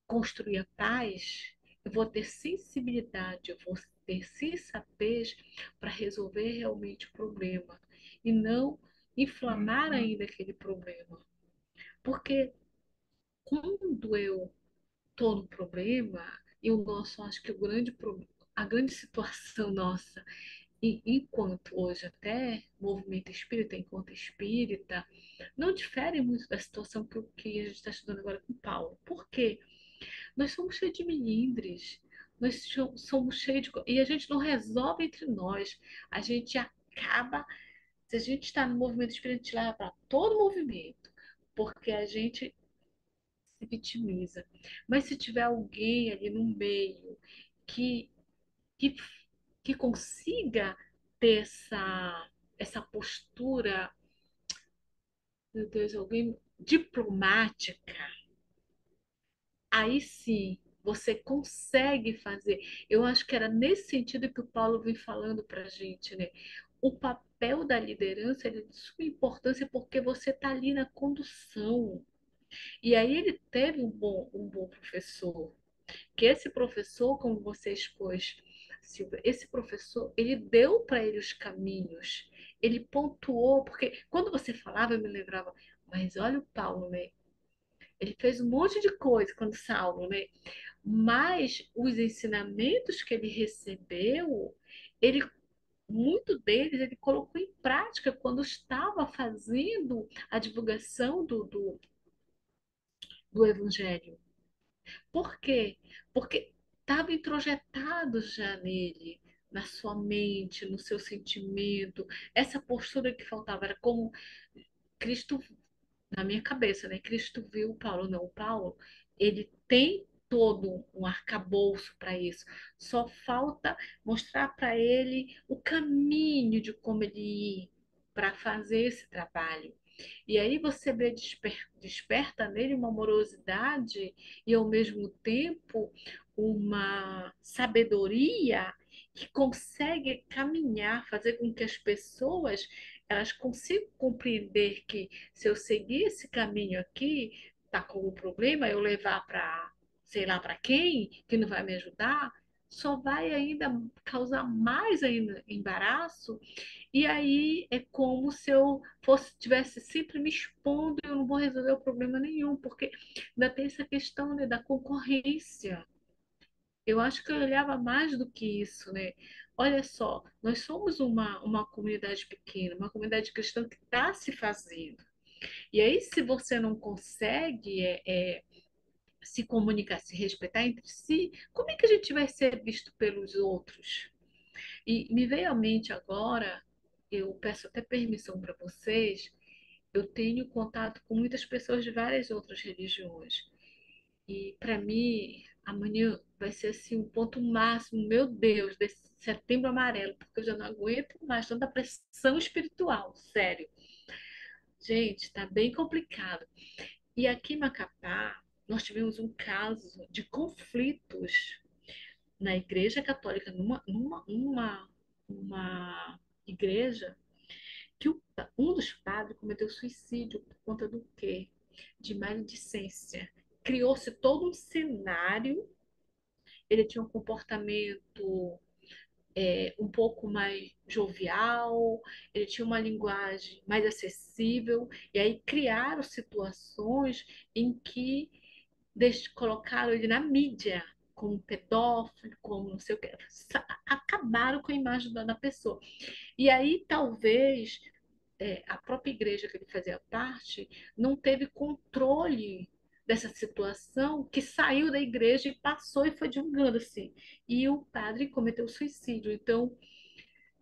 construir a paz, eu vou ter sensibilidade, eu vou ter sensatez para resolver realmente o problema e não inflamar ainda aquele problema. Porque quando eu estou no problema, e o nosso, acho que o grande problema, a grande situação nossa, e enquanto hoje até movimento espírita, enquanto espírita, não difere muito da situação que a gente está estudando agora com Paulo. Por quê? Nós somos cheios de melindres, nós somos cheios de. E a gente não resolve entre nós. A gente acaba. Se a gente está no movimento espírita, a gente leva para todo o movimento. porque a gente se vitimiza. Mas se tiver alguém ali no meio que, que, que consiga ter essa postura, meu Deus, alguém diplomática, aí sim você consegue fazer. Eu acho que era nesse sentido que o Paulo vem falando para a gente, né? O papel da liderança ele é de suma importância porque você está ali na condução. E aí ele teve um bom professor, que esse professor, como você expôs, Silvia, esse professor, ele deu para ele os caminhos, ele pontuou, porque quando você falava, eu me lembrava, mas olha o Paulo, né? Ele fez um monte de coisa quando Saulo, né? Mas os ensinamentos que ele recebeu, ele muito deles ele colocou em prática quando estava fazendo a divulgação do evangelho. Por quê? Porque estava introjetado já nele, na sua mente, no seu sentimento. Essa postura que faltava era como Cristo, na minha cabeça, né? Cristo viu o Paulo, não, o Paulo, ele tem todo um arcabouço para isso. Só falta mostrar para ele o caminho de como ele ir para fazer esse trabalho. E aí você vê desperta nele uma amorosidade e ao mesmo tempo uma sabedoria que consegue caminhar, fazer com que as pessoas elas consigam compreender que se eu seguir esse caminho aqui, tá com o problema, eu levar para sei lá para quem, que não vai me ajudar, só vai ainda causar mais ainda embaraço e aí é como se eu fosse tivesse sempre me expondo e eu não vou resolver o problema nenhum, porque ainda tem essa questão, né, da concorrência. Eu acho que eu olhava mais do que isso, né? Olha só, nós somos uma comunidade pequena, uma comunidade cristã que está se fazendo. E aí, se você não consegue se comunicar, se respeitar entre si, como é que a gente vai ser visto pelos outros? E me veio à mente agora, eu peço até permissão para vocês, eu tenho contato com muitas pessoas de várias outras religiões. E para mim, amanhã vai ser assim um ponto máximo, meu Deus, desse setembro amarelo, porque eu já não aguento mais tanta pressão espiritual, sério. Gente, tá bem complicado. E aqui em Macapá, nós tivemos um caso de conflitos na Igreja Católica, uma igreja que um dos padres cometeu suicídio por conta do quê? De maledicência. Criou-se todo um cenário, ele tinha um comportamento um pouco mais jovial, ele tinha uma linguagem mais acessível, e aí criaram situações em que colocaram ele na mídia como pedófilo, como não sei o que, acabaram com a imagem da pessoa. E aí talvez a própria igreja que ele fazia parte não teve controle dessa situação que saiu da igreja e passou e foi divulgando assim. E o padre cometeu suicídio. Então,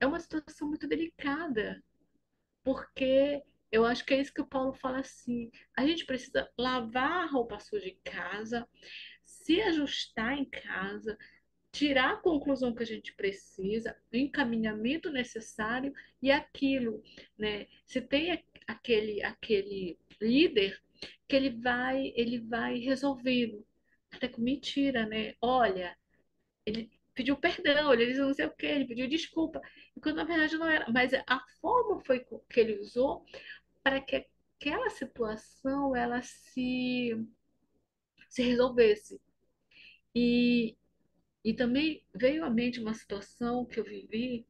é uma situação muito delicada, porque eu acho que é isso que o Paulo fala assim: a gente precisa lavar a roupa suja em casa, se ajustar em casa, tirar a conclusão que a gente precisa, o encaminhamento necessário e aquilo, né? Se tem aquele líder que ele vai resolvendo, até com mentira, né? Olha, ele pediu perdão, ele disse não sei o quê, ele pediu desculpa, e quando na verdade não era, mas a forma foi que ele usou para que aquela situação ela se resolvesse. E E também veio à mente uma situação que eu vivi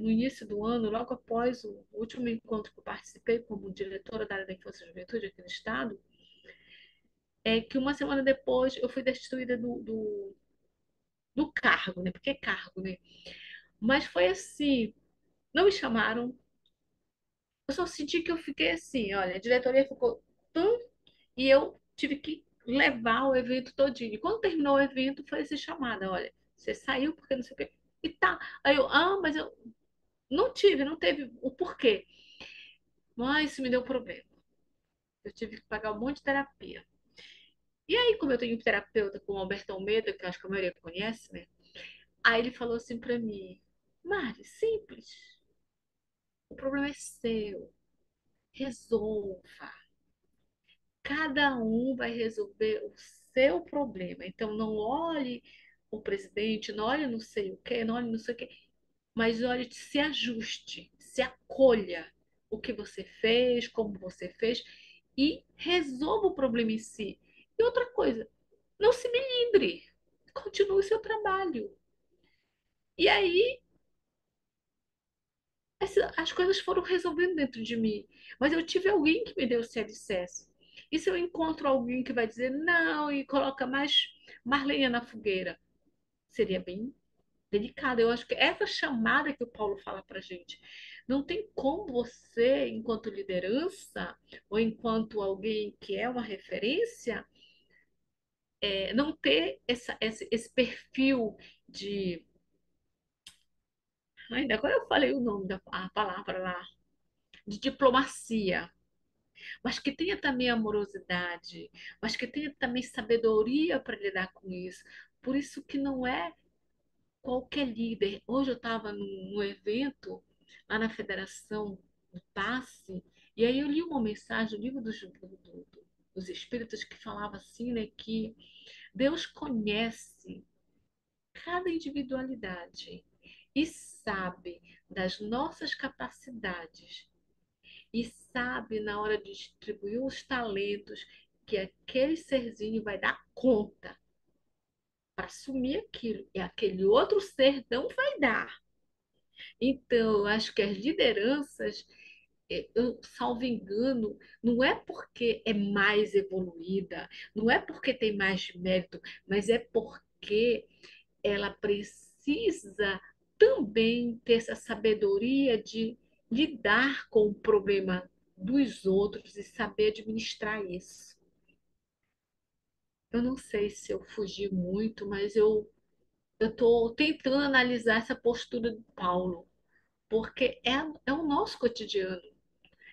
no início do ano, logo após o último encontro que eu participei como diretora da área da Infância e Juventude aqui no Estado, é que uma semana depois eu fui destituída do cargo, né? Porque é cargo, né? Mas foi assim, não me chamaram, eu só senti que eu fiquei assim, olha, a diretoria ficou tão... E eu tive que levar o evento todinho. E quando terminou o evento, foi essa chamada, olha, você saiu porque não sei o quê. E tá. Aí eu, mas eu não teve o porquê. Mas isso me deu problema. Eu tive que pagar um monte de terapia. E aí, como eu tenho um terapeuta com o Alberto Almeida, que eu acho que a maioria conhece, né? Aí ele falou assim pra mim: Mari, simples. O problema é seu. Resolva. Cada um vai resolver o seu problema. Então, não olhe o presidente, não olhe não sei o quê, não olhe não sei o quê, mas olhe, se ajuste, se acolha o que você fez, como você fez e resolva o problema em si. E outra coisa, não se melindre, continue o seu trabalho. E aí as coisas foram resolvendo dentro de mim. Mas eu tive alguém que me deu esse alicerce. E se eu encontro alguém que vai dizer não e coloca mais lenha na fogueira? Seria bem delicado. Eu acho que essa chamada que o Paulo fala para gente, não tem como você, enquanto liderança, ou enquanto alguém que é uma referência, não ter esse perfil de. Ainda agora eu falei o nome da a palavra lá, de diplomacia, mas que tenha também amorosidade, mas que tenha também sabedoria para lidar com isso. Por isso que não é qualquer líder. Hoje eu estava num evento lá na Federação do Passe, e aí eu li uma mensagem, o livro dos Espíritos, que falava assim, né, que Deus conhece cada individualidade e sabe das nossas capacidades e sabe na hora de distribuir os talentos que aquele serzinho vai dar conta para assumir aquilo e aquele outro ser não vai dar. Então, eu acho que as lideranças, eu salvo engano, não é porque é mais evoluída, não é porque tem mais mérito, mas é porque ela precisa também ter essa sabedoria de lidar com o problema dos outros e saber administrar isso. Eu não sei se eu fugi muito, mas eu estou tentando analisar essa postura do Paulo, porque é o nosso cotidiano,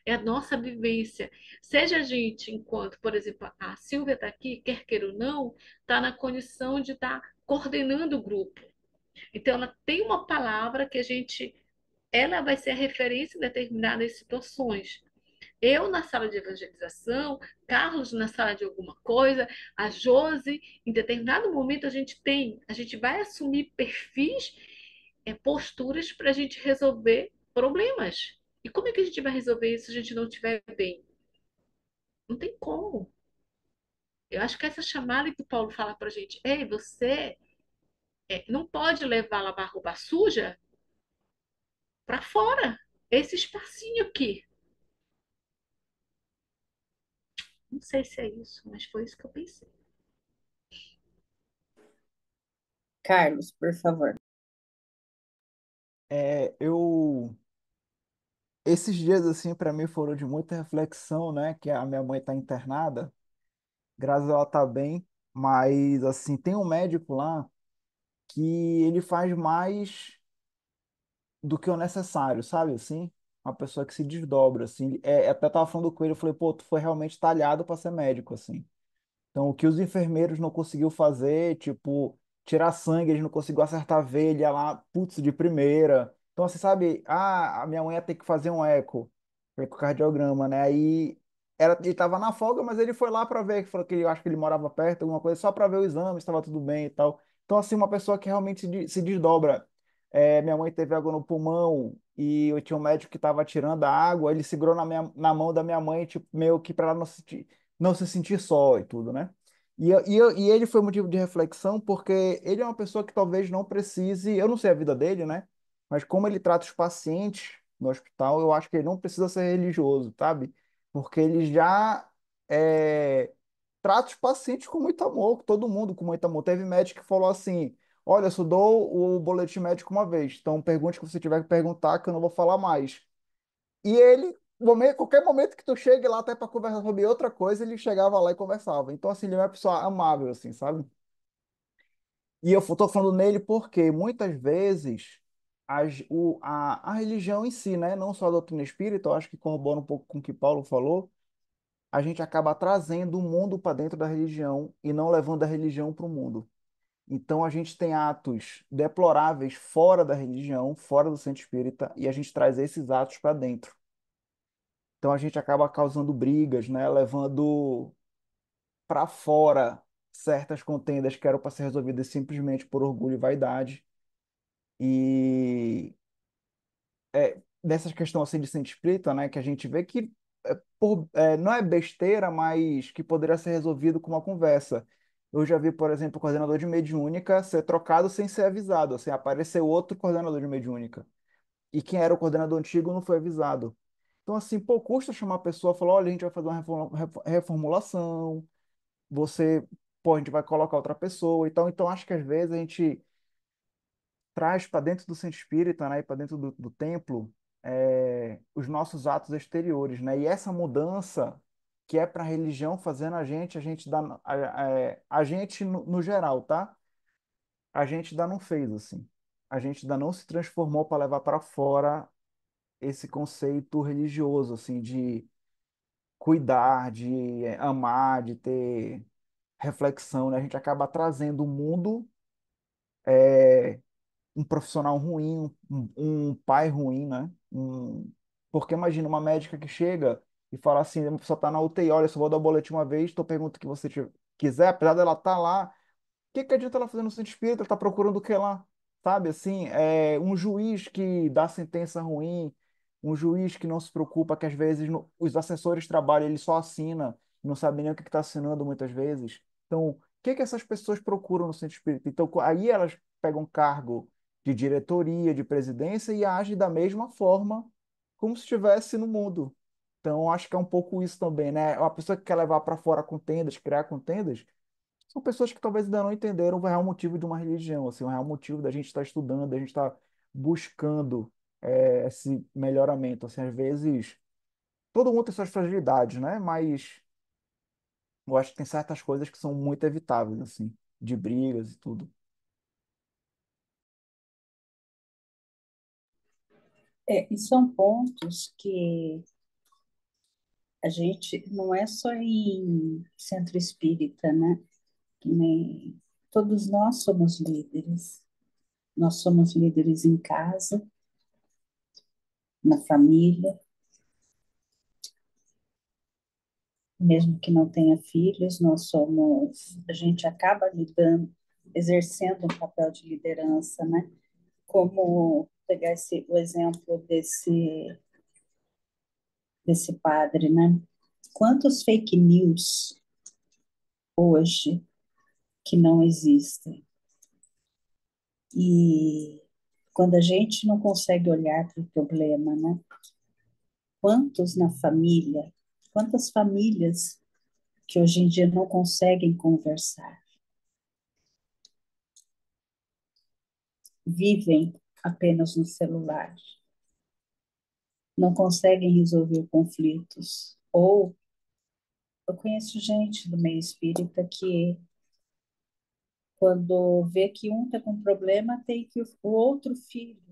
é a nossa vivência. Seja a gente, enquanto, por exemplo, a Silvia está aqui, quer queira ou não, está na condição de estar coordenando o grupo. Então, ela tem uma palavra que ela vai ser a referência em determinadas situações. Eu na sala de evangelização, Carlos na sala de alguma coisa, a Josi, em determinado momento a gente vai assumir perfis, posturas para a gente resolver problemas. E como é que a gente vai resolver isso se a gente não estiver bem? Não tem como. Eu acho que essa chamada que o Paulo fala para a gente, ei, você não pode levar a lavar roupa suja para fora. Esse espacinho aqui. Não sei se é isso, mas foi isso que eu pensei. Carlos, por favor. Eu esses dias assim para mim foram de muita reflexão, né? Que a minha mãe está internada, graças a ela tá bem, mas assim tem um médico lá que ele faz mais do que o necessário, sabe? Assim, uma pessoa que se desdobra, assim. Até tava falando com ele, eu falei, pô, tu foi realmente talhado para ser médico, assim. Então, o que os enfermeiros não conseguiu fazer, tipo, tirar sangue, eles não conseguiu acertar a veia lá, putz, de primeira. Então, você sabe, a minha mãe ia ter que fazer um ecocardiograma, né? Aí ele tava na folga, mas ele foi lá para ver, que falou que eu acho que ele morava perto, alguma coisa, só para ver o exame, se estava tudo bem e tal. Então, assim, uma pessoa que realmente se desdobra. Minha mãe teve água no pulmão e eu tinha um médico que estava tirando a água, ele segurou na mão da minha mãe, tipo, meio que para ela não se sentir só e tudo, né? E ele foi motivo de reflexão porque ele é uma pessoa que talvez não precise, eu não sei a vida dele, né? Mas como ele trata os pacientes no hospital, eu acho que ele não precisa ser religioso, sabe? Porque ele já é, trata os pacientes com muito amor, todo mundo com muito amor. Teve médico que falou assim: Olha, eu só dou o boletim médico uma vez, então pergunte o que você tiver que perguntar, que eu não vou falar mais. E ele, qualquer momento que tu chegue lá até para conversar sobre outra coisa, ele chegava lá e conversava. Então, assim, ele é uma pessoa amável, assim, sabe? E eu tô falando nele porque muitas vezes a religião em si, né? Não só a doutrina espírita, eu acho que corrobora um pouco com o que Paulo falou, a gente acaba trazendo o mundo para dentro da religião e não levando a religião para o mundo. Então a gente tem atos deploráveis fora da religião, fora do centro espírita, e a gente traz esses atos para dentro. Então a gente acaba causando brigas, né? Levando para fora certas contendas que eram para ser resolvidas simplesmente por orgulho e vaidade. E dessa questão assim de centro espírita, né, que a gente vê que não é besteira, mas que poderia ser resolvido com uma conversa. Eu já vi, por exemplo, o coordenador de mediúnica ser trocado sem ser avisado, assim, apareceu outro coordenador de mediúnica. E quem era o coordenador antigo não foi avisado. Então, assim, pô, custa chamar a pessoa e falar, olha, a gente vai fazer uma reformulação, você, pô, a gente vai colocar outra pessoa e tal. Então, acho que às vezes a gente traz para dentro do centro espírita, né, e para dentro do templo, os nossos atos exteriores, né? E essa mudança que é para a religião fazendo a gente dá, a gente no geral, tá? A gente ainda não fez assim. A gente ainda não se transformou para levar para fora esse conceito religioso, assim, de cuidar, de amar, de ter reflexão, né? A gente acaba trazendo o mundo um profissional ruim, um pai ruim, né? Porque imagina uma médica que chega e fala assim, a pessoa está na UTI, olha, só vou dar o boletim uma vez, tu pergunta o que você quiser, apesar dela estar lá, que adianta ela fazer no centro espírita? Ela está procurando o que lá? Sabe, assim, um juiz que dá sentença ruim, um juiz que não se preocupa, que às vezes os assessores trabalham, ele só assina, não sabe nem o que está assinando muitas vezes. Então, o que essas pessoas procuram no centro espírita? Então, aí elas pegam cargo de diretoria, de presidência e agem da mesma forma como se estivesse no mundo. Então, acho que é um pouco isso também, né? Uma pessoa que quer levar para fora contendas, criar contendas, são pessoas que talvez ainda não entenderam o real motivo de uma religião, assim, o real motivo da gente estar estudando, da gente estar buscando esse melhoramento. Assim, às vezes, todo mundo tem suas fragilidades, né? Mas eu acho que tem certas coisas que são muito evitáveis, assim, de brigas e tudo. E são pontos que a gente não é só em centro espírita, né? Que nem todos nós somos líderes. Nós somos líderes em casa, na família, mesmo que não tenha filhos, a gente acaba lidando, exercendo um papel de liderança, né? Como pegar o exemplo desse padre, né? Quantos fake news hoje que não existem? E quando a gente não consegue olhar para o problema, né? Quantos na família, quantas famílias que hoje em dia não conseguem conversar, vivem apenas no celular, não conseguem resolver conflitos. Ou eu conheço gente do meio espírita que, quando vê que um está com problema, tem que o outro filho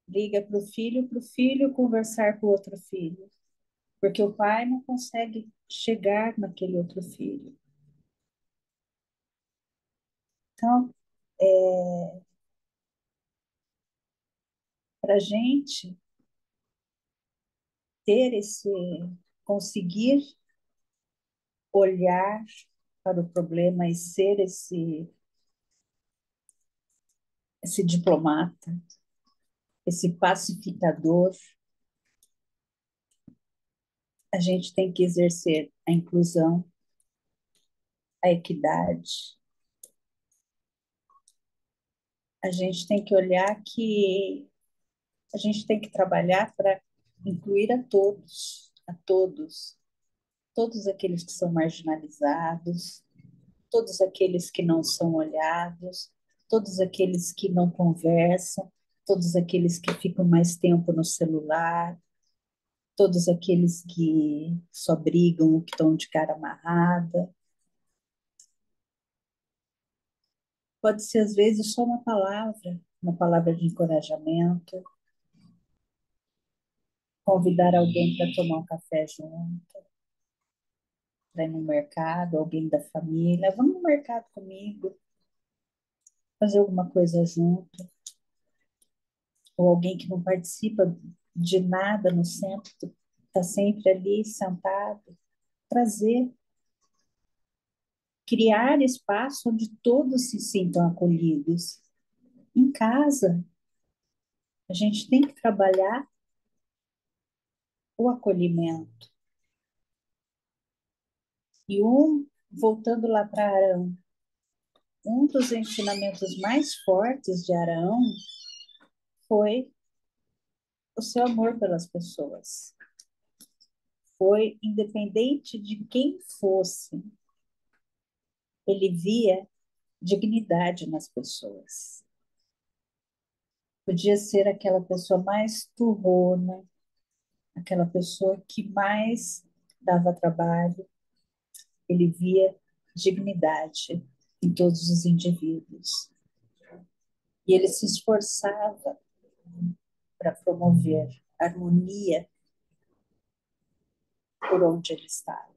liga para o filho conversar com o outro filho, porque o pai não consegue chegar naquele outro filho. Então, para a gente ter conseguir olhar para o problema e ser esse diplomata, esse pacificador, a gente tem que exercer a inclusão, a equidade. A gente tem que olhar que a gente tem que trabalhar para incluir a todos, todos aqueles que são marginalizados, todos aqueles que não são olhados, todos aqueles que não conversam, todos aqueles que ficam mais tempo no celular, todos aqueles que só brigam ou que estão de cara amarrada. Pode ser, às vezes, só uma palavra de encorajamento, convidar alguém para tomar um café junto, para ir no mercado, alguém da família, vamos no mercado comigo, fazer alguma coisa junto, ou alguém que não participa de nada no centro, está sempre ali sentado, trazer, criar espaço onde todos se sintam acolhidos. Em casa, a gente tem que trabalhar o acolhimento. E voltando lá para Arão, um dos ensinamentos mais fortes de Arão foi o seu amor pelas pessoas. Foi independente de quem fosse, ele via dignidade nas pessoas. Podia ser aquela pessoa mais turrona, aquela pessoa que mais dava trabalho, ele via dignidade em todos os indivíduos. E ele se esforçava para promover harmonia por onde ele estava.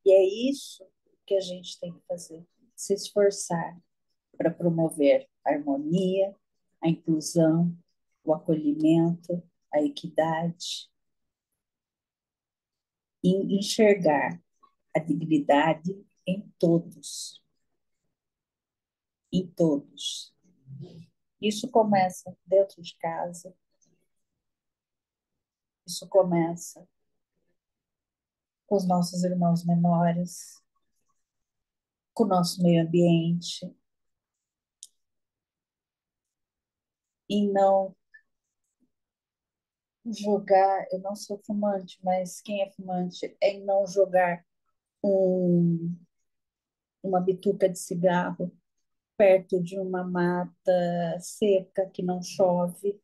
E é isso que a gente tem que fazer, se esforçar para promover a harmonia, a inclusão, o acolhimento, a equidade, e enxergar a dignidade em todos, em todos. Isso começa dentro de casa, isso começa com os nossos irmãos menores, com o nosso meio ambiente, e não jogar, eu não sou fumante, mas quem é fumante é em não jogar um, uma bituca de cigarro perto de uma mata seca que não chove.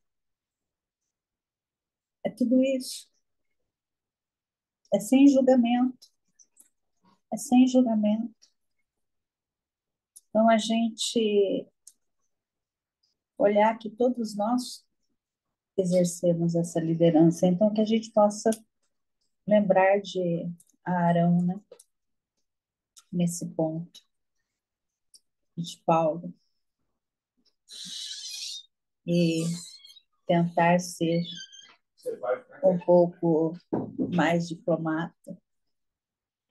É tudo isso. É sem julgamento. É sem julgamento. Então, a gente olhar que todos nós exercemos essa liderança. Então, que a gente possa lembrar de Arão, né? Nesse ponto, de Paulo, e tentar ser um pouco mais diplomata,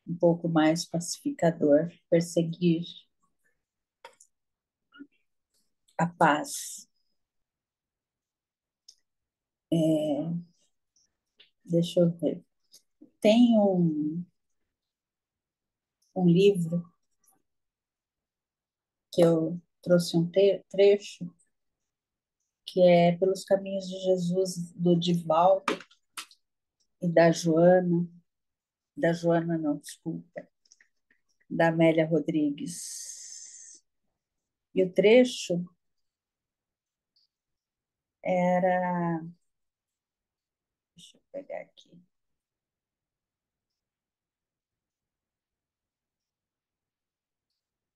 um pouco mais pacificador, perseguir a paz. Deixa eu ver. Tem um livro que eu trouxe um trecho, que é Pelos Caminhos de Jesus, do Divaldo e da Joana não, desculpa, da Amélia Rodrigues. E o trecho era, deixa eu pegar aqui,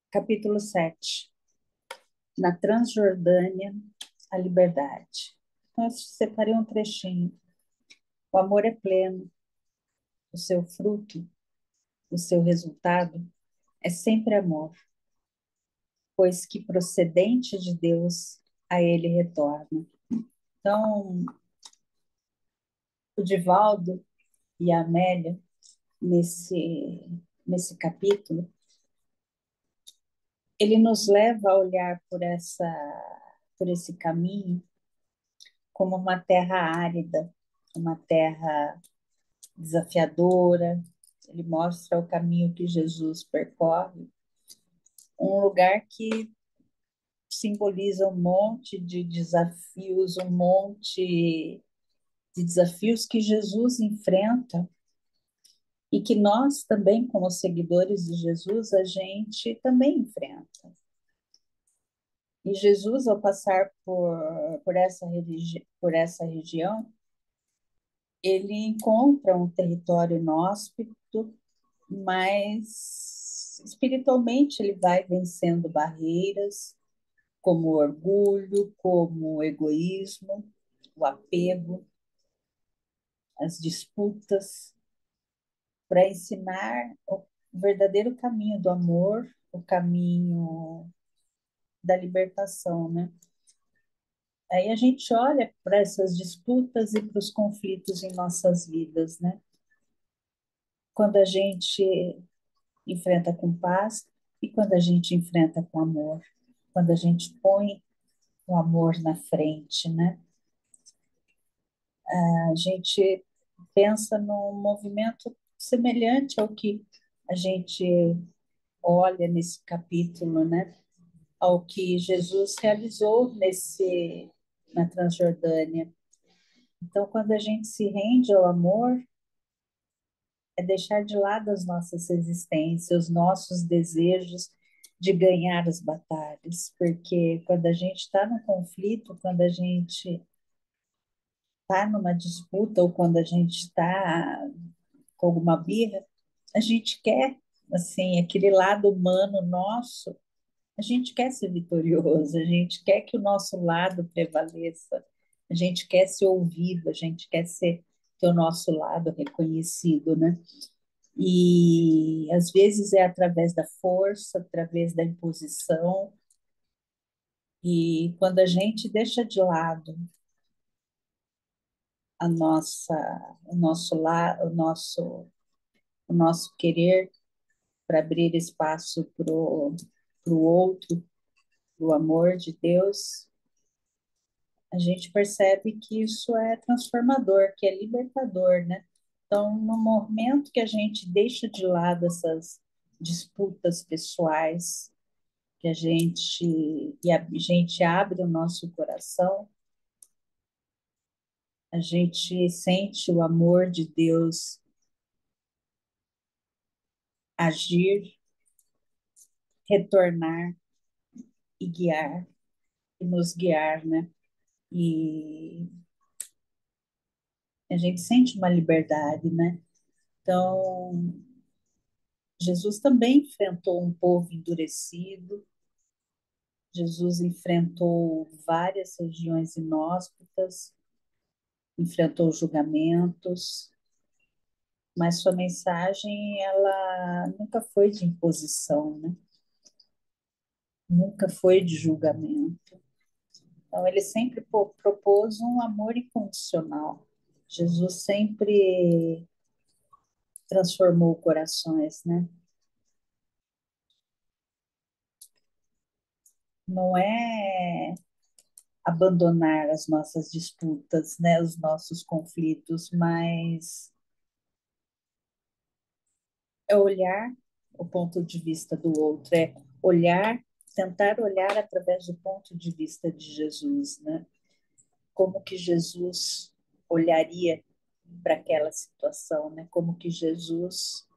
capítulo 7, na Transjordânia, a liberdade. Então, eu separei um trechinho. O amor é pleno, o seu fruto, o seu resultado é sempre amor, pois que procedente de Deus a ele retorna. Então, o Divaldo e a Amélia, nesse capítulo, ele nos leva a olhar por esse caminho como uma terra árida, uma terra desafiadora. Ele mostra o caminho que Jesus percorre, um lugar que simboliza um monte de desafios, um monte de desafios que Jesus enfrenta e que nós também, como seguidores de Jesus, a gente também enfrenta. E Jesus, ao passar por essa região, ele encontra um território inóspito, mas espiritualmente ele vai vencendo barreiras, como o orgulho, como o egoísmo, o apego. as disputas, para ensinar o verdadeiro caminho do amor, o caminho da libertação, né? Aí a gente olha para essas disputas e para os conflitos em nossas vidas, né? Quando a gente enfrenta com paz e quando a gente enfrenta com amor, quando a gente põe o amor na frente, né? A gente pensa num movimento semelhante ao que a gente olha nesse capítulo, né? Ao que Jesus realizou na Transjordânia. Então, quando a gente se rende ao amor, é deixar de lado as nossas resistências, os nossos desejos de ganhar as batalhas, porque quando a gente está no conflito, quando a gente está numa disputa ou quando a gente está com alguma birra, a gente quer, assim, aquele lado humano nosso, a gente quer ser vitorioso, a gente quer que o nosso lado prevaleça, a gente quer ser ouvido, a gente quer ter o nosso lado reconhecido, né? E às vezes é através da força, através da imposição, e quando a gente deixa de lado a nossa, o nosso querer para abrir espaço para o outro, para o amor de Deus, a gente percebe que isso é transformador, que é libertador, né? Então, no momento que a gente deixa de lado essas disputas pessoais, que a gente abre o nosso coração, a gente sente o amor de Deus agir, retornar e guiar, e nos guiar, né? E a gente sente uma liberdade, né? Então, Jesus também enfrentou um povo endurecido, Jesus enfrentou várias regiões inóspitas, enfrentou julgamentos, mas sua mensagem, ela nunca foi de imposição, né? Nunca foi de julgamento. Então, ele sempre propôs um amor incondicional. Jesus sempre transformou corações, né? Não é abandonar as nossas disputas, né, os nossos conflitos, mas é olhar o ponto de vista do outro, é olhar, tentar olhar através do ponto de vista de Jesus, né? Como que Jesus olharia para aquela situação, né? Como que Jesus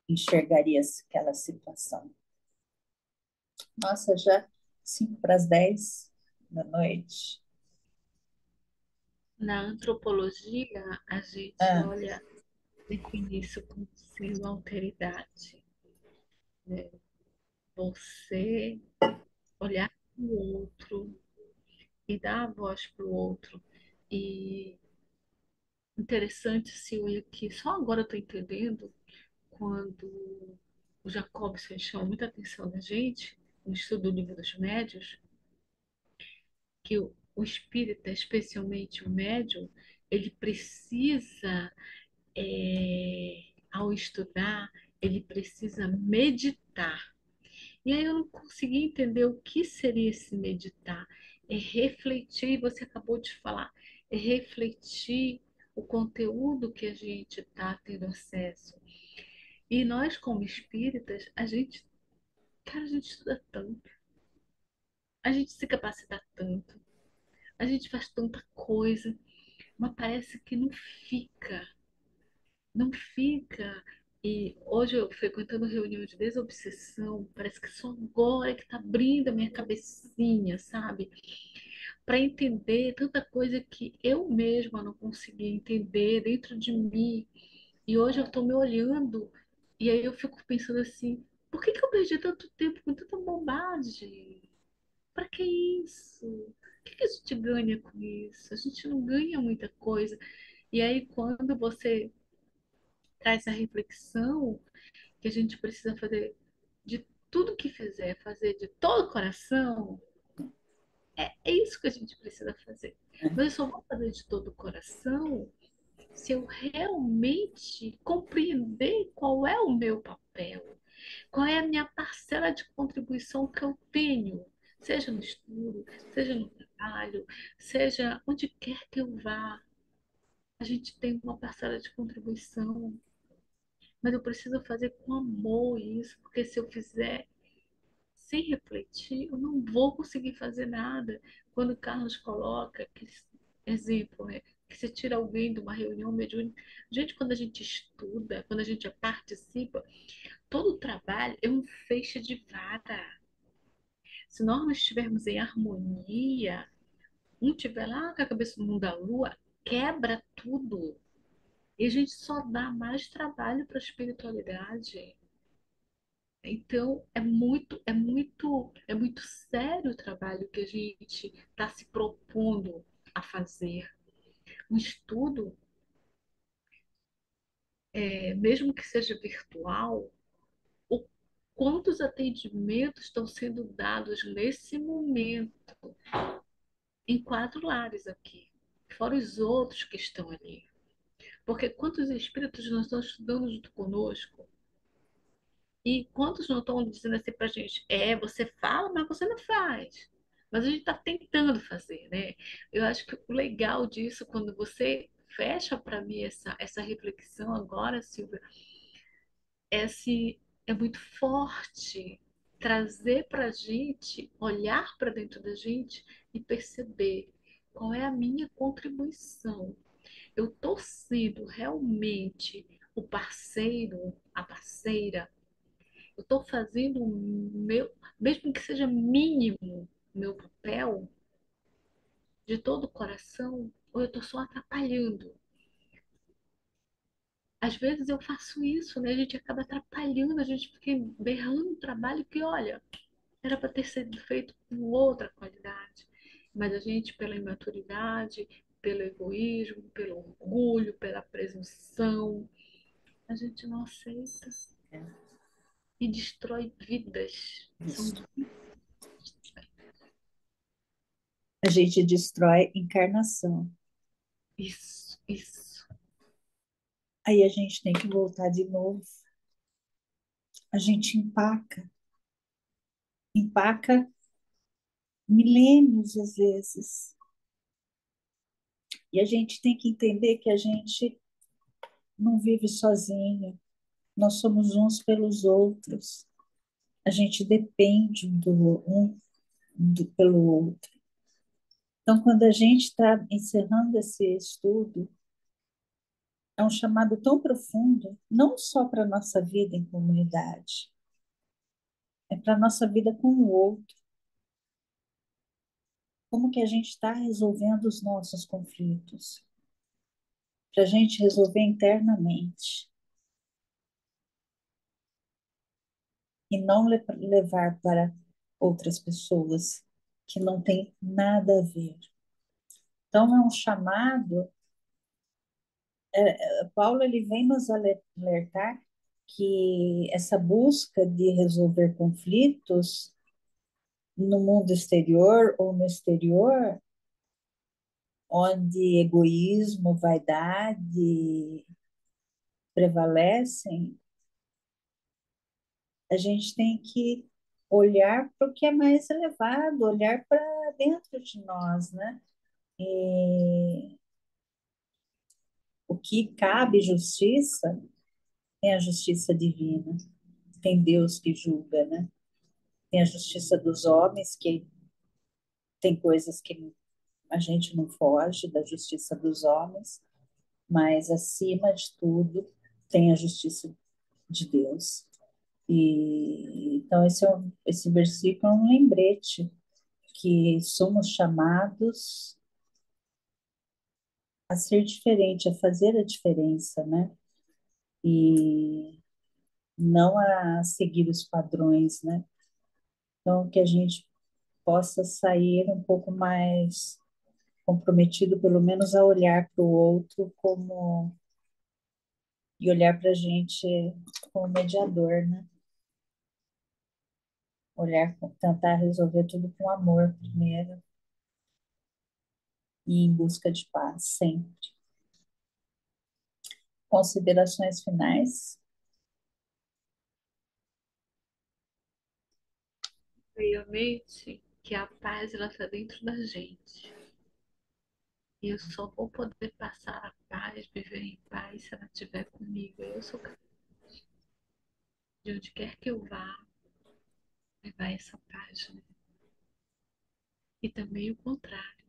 enxergaria aquela situação. Nossa, já 5 para as 10 da noite. Na antropologia, a gente Ah, olha define isso como sendo alteridade, né? Você olhar para o outro e dar a voz para o outro. E interessante se eu aqui, só agora eu estou entendendo, quando o Jacobson chama muita atenção da gente, no estudo do livro dos médios, que o espírita, especialmente o médium, ele precisa, ao estudar, ele precisa meditar. E aí eu não consegui entender o que seria esse meditar. É refletir, você acabou de falar, é refletir o conteúdo que a gente está tendo acesso. E nós, como espíritas, cara, a gente estuda tanto, a gente se capacita tanto, a gente faz tanta coisa, mas parece que não fica, não fica. E hoje eu frequentando reunião de desobsessão, parece que só agora que tá abrindo a minha cabecinha, sabe? Para entender tanta coisa que eu mesma não conseguia entender dentro de mim. E hoje eu estou me olhando e aí eu fico pensando assim, por que que eu perdi tanto tempo com tanta bobagem? Para que isso? O que que a gente ganha com isso? A gente não ganha muita coisa. E aí, quando você traz a reflexão que a gente precisa fazer de tudo que fizer, fazer de todo o coração, é isso que a gente precisa fazer. Mas eu só vou fazer de todo o coração se eu realmente compreender qual é o meu papel, qual é a minha parcela de contribuição que eu tenho, seja no estudo, seja no trabalho, seja onde quer que eu vá. A gente tem uma parcela de contribuição, mas eu preciso fazer com amor isso, porque se eu fizer sem refletir, eu não vou conseguir fazer nada. Quando o Carlos coloca aquele exemplo, né, que você tira alguém de uma reunião mediúnica, gente, quando a gente estuda, quando a gente participa, todo o trabalho é um feixe de vara. Se nós não estivermos em harmonia, um estiver lá com a cabeça no mundo da lua, quebra tudo. E a gente só dá mais trabalho para a espiritualidade. Então, é muito sério o trabalho que a gente está se propondo a fazer. Um estudo, mesmo que seja virtual, o quantos atendimentos estão sendo dados nesse momento em 4 lares aqui, fora os outros que estão ali. Porque quantos espíritos não estão estudando junto conosco? E quantos não estão dizendo assim pra gente, você fala, mas você não faz. Mas a gente está tentando fazer, né? Eu acho que o legal disso, quando você fecha para mim essa reflexão agora, Silvia, é muito forte trazer para a gente, olhar para dentro da gente e perceber qual é a minha contribuição. Eu estou sendo realmente o parceiro, a parceira, eu estou fazendo o meu, mesmo que seja mínimo, meu papel de todo o coração, ou eu estou só atrapalhando. Às vezes eu faço isso, né? A gente acaba atrapalhando, a gente fica berrando um trabalho que, olha, era para ter sido feito com outra qualidade. Mas a gente, pela imaturidade, pelo egoísmo, pelo orgulho, pela presunção, a gente não aceita e destrói vidas. São Isso. A gente destrói encarnação. isso. Aí a gente tem que voltar de novo. A gente empaca milênios às vezes. E a gente tem que entender que a gente não vive sozinho. Nós somos uns pelos outros. A gente depende pelo outro. Então, quando a gente está encerrando esse estudo, é um chamado tão profundo, não só para a nossa vida em comunidade, é para a nossa vida com o outro. Como que a gente está resolvendo os nossos conflitos? Para a gente resolver internamente e não levar para outras pessoas que não tem nada a ver. Então, é um chamado. Paulo ele vem nos alertar que essa busca de resolver conflitos no mundo exterior ou no exterior, onde egoísmo, vaidade prevalecem, a gente tem que olhar para o que é mais elevado, olhar para dentro de nós, né? E o que cabe justiça é a justiça divina. Tem Deus que julga, né? Tem a justiça dos homens, que tem coisas que a gente não foge da justiça dos homens, mas acima de tudo tem a justiça de Deus. E então esse versículo é um lembrete que somos chamados a ser diferente, a fazer a diferença, né? E não a seguir os padrões, né? Então que a gente possa sair um pouco mais comprometido pelo menos a olhar para o outro como e olhar para a gente como mediador, né? Olhar, tentar resolver tudo com amor primeiro e em busca de paz sempre. Considerações finais? Obviamente que a paz ela está dentro da gente. E eu só vou poder passar a paz, viver em paz, se ela estiver comigo. Eu sou capaz de onde quer que eu vá, levar essa paz, né? E também o contrário.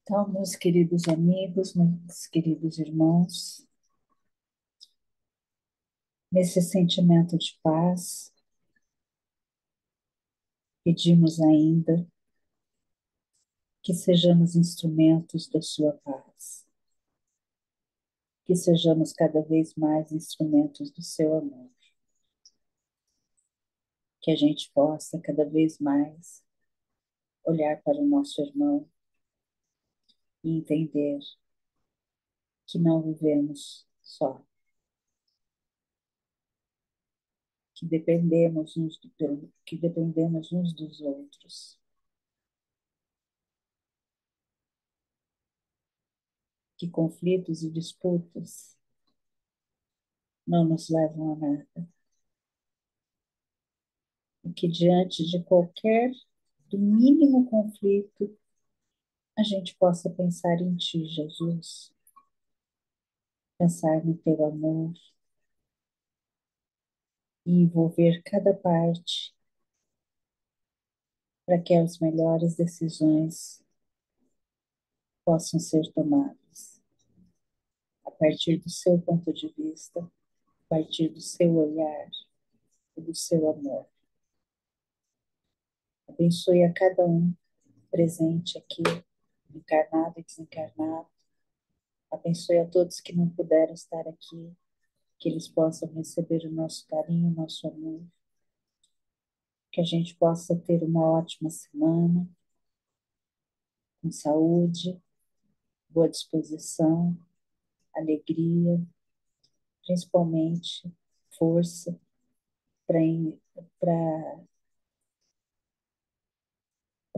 Então, meus queridos amigos, meus queridos irmãos, nesse sentimento de paz, pedimos ainda que sejamos instrumentos da sua paz, que sejamos cada vez mais instrumentos do seu amor, que a gente possa cada vez mais olhar para o nosso irmão e entender que não vivemos só, que dependemos uns dos outros, que conflitos e disputas não nos levam a nada, e que diante de qualquer, do mínimo conflito, a gente possa pensar em Ti, Jesus, pensar no Teu amor e envolver cada parte para que as melhores decisões possam ser tomadas a partir do Seu ponto de vista, a partir do Seu olhar e do Seu amor. Abençoe a cada um presente aqui, encarnado e desencarnado. Abençoe a todos que não puderam estar aqui, que eles possam receber o nosso carinho, o nosso amor, que a gente possa ter uma ótima semana, com saúde, boa disposição, alegria, principalmente força para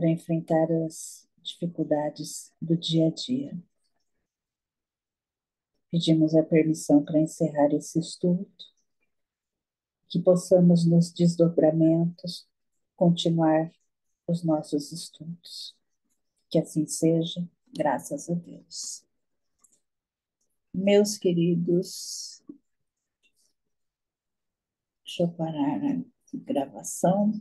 enfrentar as dificuldades do dia a dia. Pedimos a permissão para encerrar esse estudo, que possamos nos desdobramentos continuar os nossos estudos. Que assim seja, graças a Deus. Meus queridos, deixa eu parar a gravação.